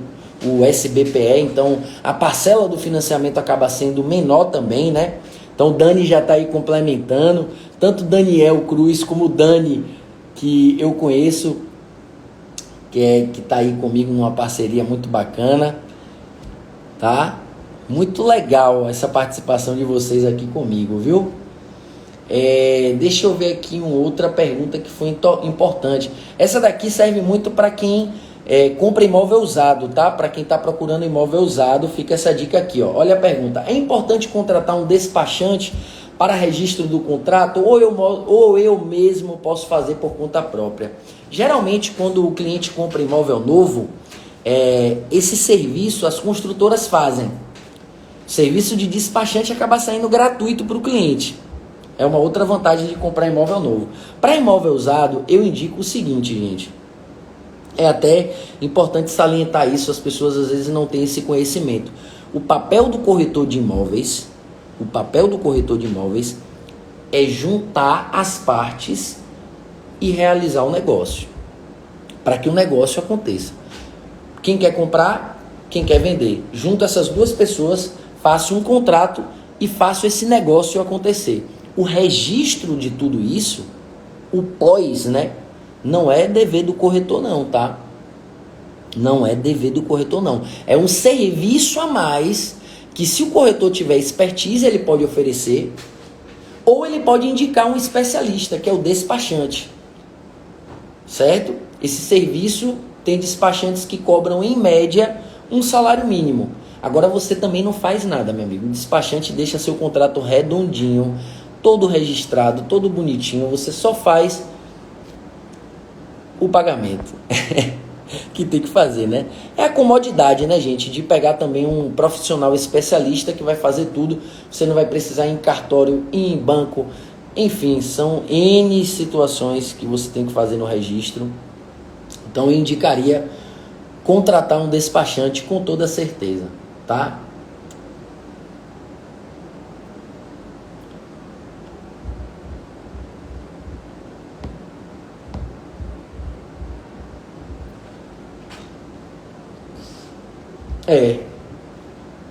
SBPE, então a parcela do financiamento acaba sendo menor também, né? Então o Dani já está aí complementando, tanto Daniel Cruz como o Dani, que eu conheço, que está aí comigo numa parceria muito bacana, tá? Muito legal essa participação de vocês aqui comigo, viu? Deixa eu ver aqui uma outra pergunta que foi importante. Essa daqui serve muito para quem compra imóvel usado, tá? Para quem está procurando imóvel usado, fica essa dica aqui, ó. Olha a pergunta: é importante contratar um despachante para registro do contrato ou eu mesmo posso fazer por conta própria? Geralmente, quando o cliente compra imóvel novo, esse serviço as construtoras fazem. O serviço de despachante acaba saindo gratuito para o cliente. É uma outra vantagem de comprar imóvel novo. Para imóvel usado, eu indico o seguinte, gente. É até importante salientar isso, as pessoas às vezes não têm esse conhecimento. O papel do corretor de imóveis é juntar as partes e realizar o negócio, para que o negócio aconteça. Quem quer comprar, quem quer vender. Junto essas duas pessoas, faço um contrato e faço esse negócio acontecer. O registro de tudo isso, o pós, né? Não é dever do corretor não, tá? Não é dever do corretor não. É um serviço a mais que, se o corretor tiver expertise, ele pode oferecer, ou ele pode indicar um especialista, que é o despachante. Certo? Esse serviço tem despachantes que cobram, em média, um salário mínimo. Agora você também não faz nada, meu amigo. O despachante deixa seu contrato redondinho, todo registrado, todo bonitinho. Você só faz o pagamento que tem que fazer, né? É a comodidade, né, gente, de pegar também um profissional especialista que vai fazer tudo. Você não vai precisar ir em cartório, ir em banco. Enfim, são N situações que você tem que fazer no registro. Então eu indicaria contratar um despachante com toda certeza, tá?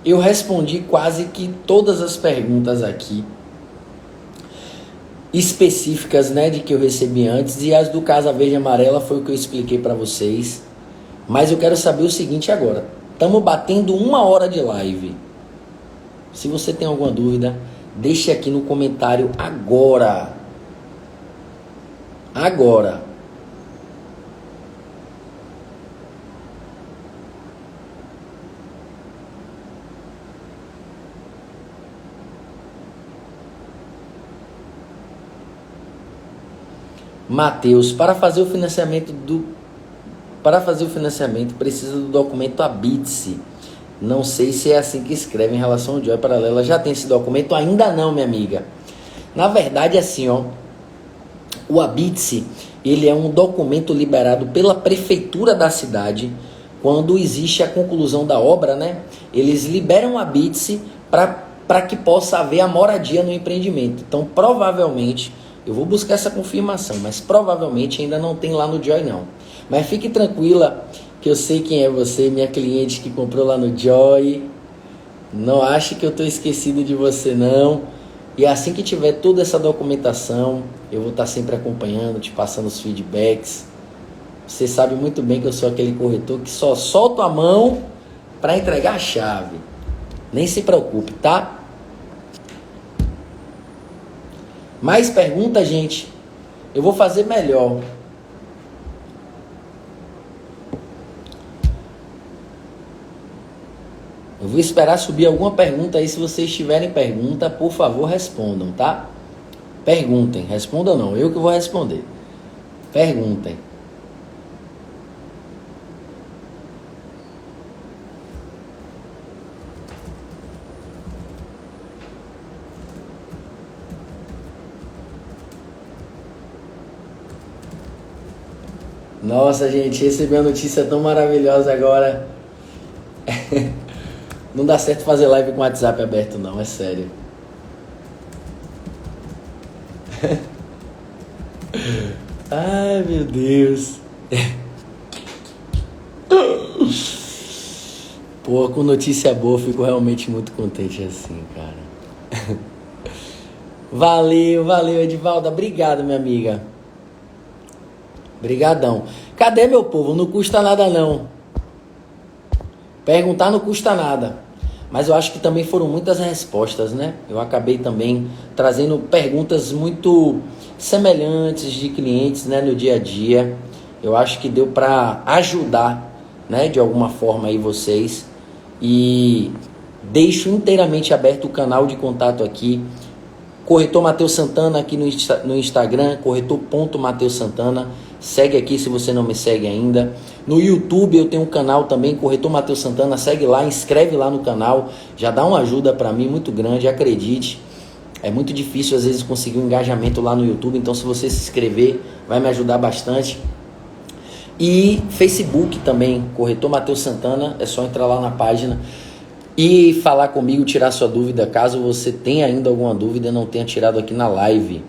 Eu respondi quase que todas as perguntas aqui específicas, né, de que eu recebi antes, e as do Casa Verde e Amarela foi o que eu expliquei para vocês. Mas eu quero saber o seguinte agora. Estamos batendo 1 hora de live. Se você tem alguma dúvida, deixe aqui no comentário agora. Agora. Matheus, para fazer o financiamento precisa do documento ABITSE. Não sei se é assim que escreve em relação ao Joy Paralela. Já tem esse documento? Ainda não, minha amiga. Na verdade, assim, ó, o ABITSE, ele é um documento liberado pela prefeitura da cidade. Quando existe a conclusão da obra, né? Eles liberam o ABITSE para que possa haver a moradia no empreendimento. Então, provavelmente, eu vou buscar essa confirmação, mas provavelmente ainda não tem lá no Joy, não. Mas fique tranquila, que eu sei quem é você, minha cliente que comprou lá no Joy. Não ache que eu estou esquecido de você, não. E assim que tiver toda essa documentação, eu vou estar sempre acompanhando, te passando os feedbacks. Você sabe muito bem que eu sou aquele corretor que só solta a mão para entregar a chave. Nem se preocupe, tá? Mais pergunta, gente? Eu vou fazer melhor. Eu vou esperar subir alguma pergunta aí. Se vocês tiverem pergunta, por favor, respondam, tá? Perguntem. Respondam não, eu que vou responder. Perguntem. Nossa, gente, recebi uma notícia tão maravilhosa agora. Não dá certo fazer live com o WhatsApp aberto, não, é sério. Ai, meu Deus. Pô, com notícia boa, eu fico realmente muito contente assim, cara. Valeu, Edivalda. Obrigado, minha amiga. Brigadão. Cadê, meu povo? Não custa nada, não. Perguntar não custa nada. Mas eu acho que também foram muitas respostas, né? Eu acabei também trazendo perguntas muito semelhantes de clientes, né, no dia a dia. Eu acho que deu para ajudar, né, de alguma forma aí vocês. E deixo inteiramente aberto o canal de contato aqui. Corretor Matheus Santana aqui no Instagram, corretor.Matheus Santana. Segue aqui se você não me segue ainda. No YouTube eu tenho um canal também, Corretor Matheus Santana. Segue lá, inscreve lá no canal. Já dá uma ajuda para mim muito grande, acredite. É muito difícil às vezes conseguir um engajamento lá no YouTube. Então se você se inscrever, vai me ajudar bastante. E Facebook também, Corretor Matheus Santana. É só entrar lá na página e falar comigo, tirar sua dúvida, caso você tenha ainda alguma dúvida, não tenha tirado aqui na live.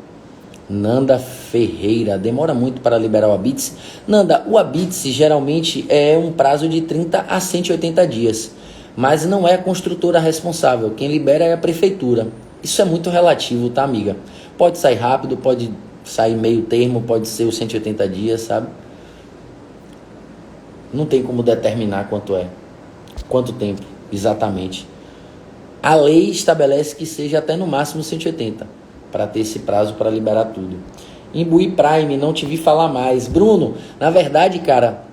Nanda Ferreira, demora muito para liberar o Habits? Nanda, o Habits geralmente é um prazo de 30 a 180 dias, mas não é a construtora responsável, quem libera é a prefeitura. Isso é muito relativo, tá, amiga? Pode sair rápido, pode sair meio termo, pode ser os 180 dias, sabe? Não tem como determinar quanto tempo. Exatamente. A lei estabelece que seja até no máximo 180, para ter esse prazo para liberar tudo. Imbuí Prime, não te vi falar mais. Bruno, na verdade, cara,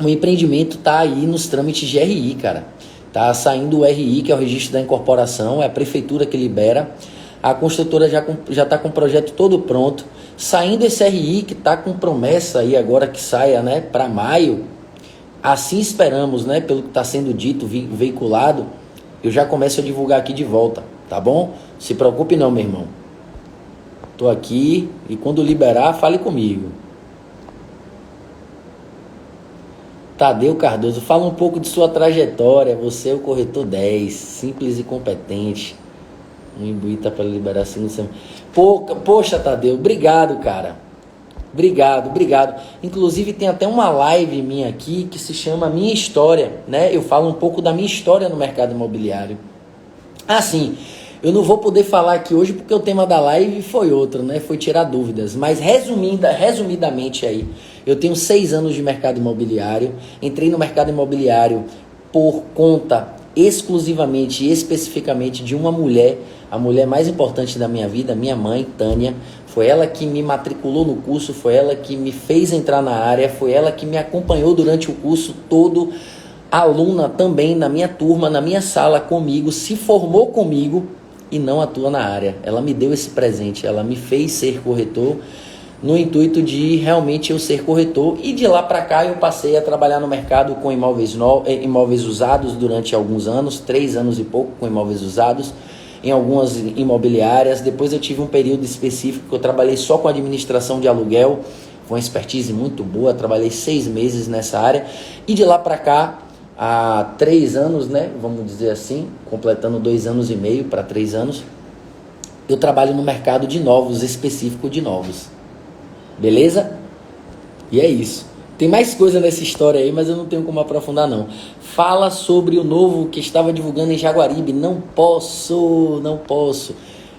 o empreendimento tá aí nos trâmites de RI, cara. Tá saindo o RI, que é o registro da incorporação, é a prefeitura que libera. A construtora já tá com o projeto todo pronto. Saindo esse RI, que tá com promessa aí agora que saia, né, para maio. Assim esperamos, né? Pelo que está sendo dito, veiculado, eu já começo a divulgar aqui de volta, tá bom? Se preocupe não, meu irmão. Tô aqui e quando liberar, fale comigo. Tadeu Cardoso, fala um pouco de sua trajetória. Você é o corretor 10, simples e competente. Um Imbuí tá para liberar assim. Poxa, Tadeu, obrigado, cara. Obrigado. Inclusive tem até uma live minha aqui que se chama Minha História, né? Eu falo um pouco da minha história no mercado imobiliário. Assim, eu não vou poder falar aqui hoje porque o tema da live foi outro, né? Foi tirar dúvidas. Mas resumidamente aí, eu tenho 6 anos de mercado imobiliário. Entrei no mercado imobiliário por conta exclusivamente e especificamente de uma mulher, a mulher mais importante da minha vida, minha mãe, Tânia. Foi ela que me matriculou no curso, foi ela que me fez entrar na área, foi ela que me acompanhou durante o curso todo, aluna também na minha turma, na minha sala comigo, se formou comigo e não atua na área. Ela me deu esse presente, ela me fez ser corretor no intuito de realmente eu ser corretor, e de lá para cá eu passei a trabalhar no mercado com imóveis usados durante alguns anos, 3 anos e pouco com imóveis usados, em algumas imobiliárias. Depois eu tive um período específico que eu trabalhei só com administração de aluguel, foi uma expertise muito boa, trabalhei 6 meses nessa área, e de lá para cá, há 3 anos, né, vamos dizer assim, completando 2 anos e meio para 3 anos, eu trabalho no mercado de novos, específico de novos. Beleza? E é isso. Tem mais coisa nessa história aí, mas eu não tenho como aprofundar não. Fala sobre o novo que estava divulgando em Jaguaribe. Não posso.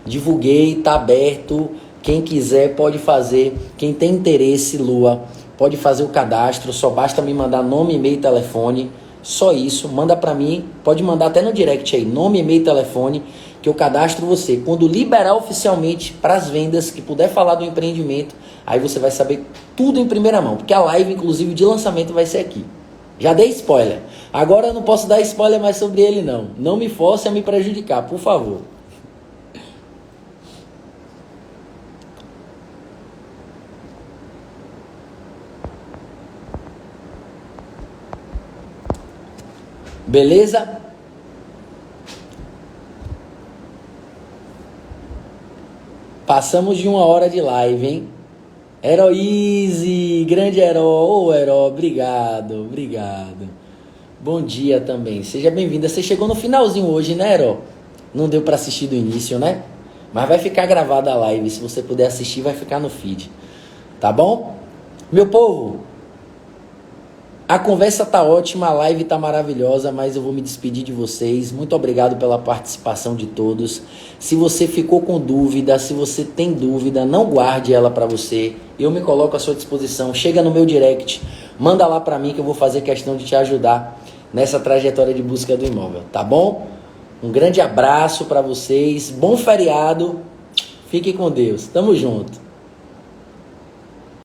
Divulguei, tá aberto. Quem quiser pode fazer. Quem tem interesse, Lua, pode fazer o cadastro. Só basta me mandar nome, e-mail e telefone. Só isso. Manda pra mim. Pode mandar até no direct aí. Nome, e-mail e telefone. Que eu cadastro você. Quando liberar oficialmente para as vendas, que puder falar do empreendimento, aí você vai saber tudo em primeira mão. Porque a live, inclusive, de lançamento vai ser aqui. Já dei spoiler. Agora eu não posso dar spoiler mais sobre ele, não. Não me force a me prejudicar, por favor. Beleza? Passamos de 1 hora de live, hein? Heroíse, grande Heró, ô Heró, obrigado. Bom dia também, seja bem-vinda. Você chegou no finalzinho hoje, né, Heró? Não deu para assistir do início, né? Mas vai ficar gravada a live, se você puder assistir, vai ficar no feed. Tá bom? Meu povo, a conversa tá ótima, a live tá maravilhosa, mas eu vou me despedir de vocês. Muito obrigado pela participação de todos. Se você ficou com dúvida, se você tem dúvida, não guarde ela para você. Eu me coloco à sua disposição. Chega no meu direct, manda lá para mim que eu vou fazer questão de te ajudar nessa trajetória de busca do imóvel, tá bom? Um grande abraço para vocês, bom feriado, fiquem com Deus, tamo junto.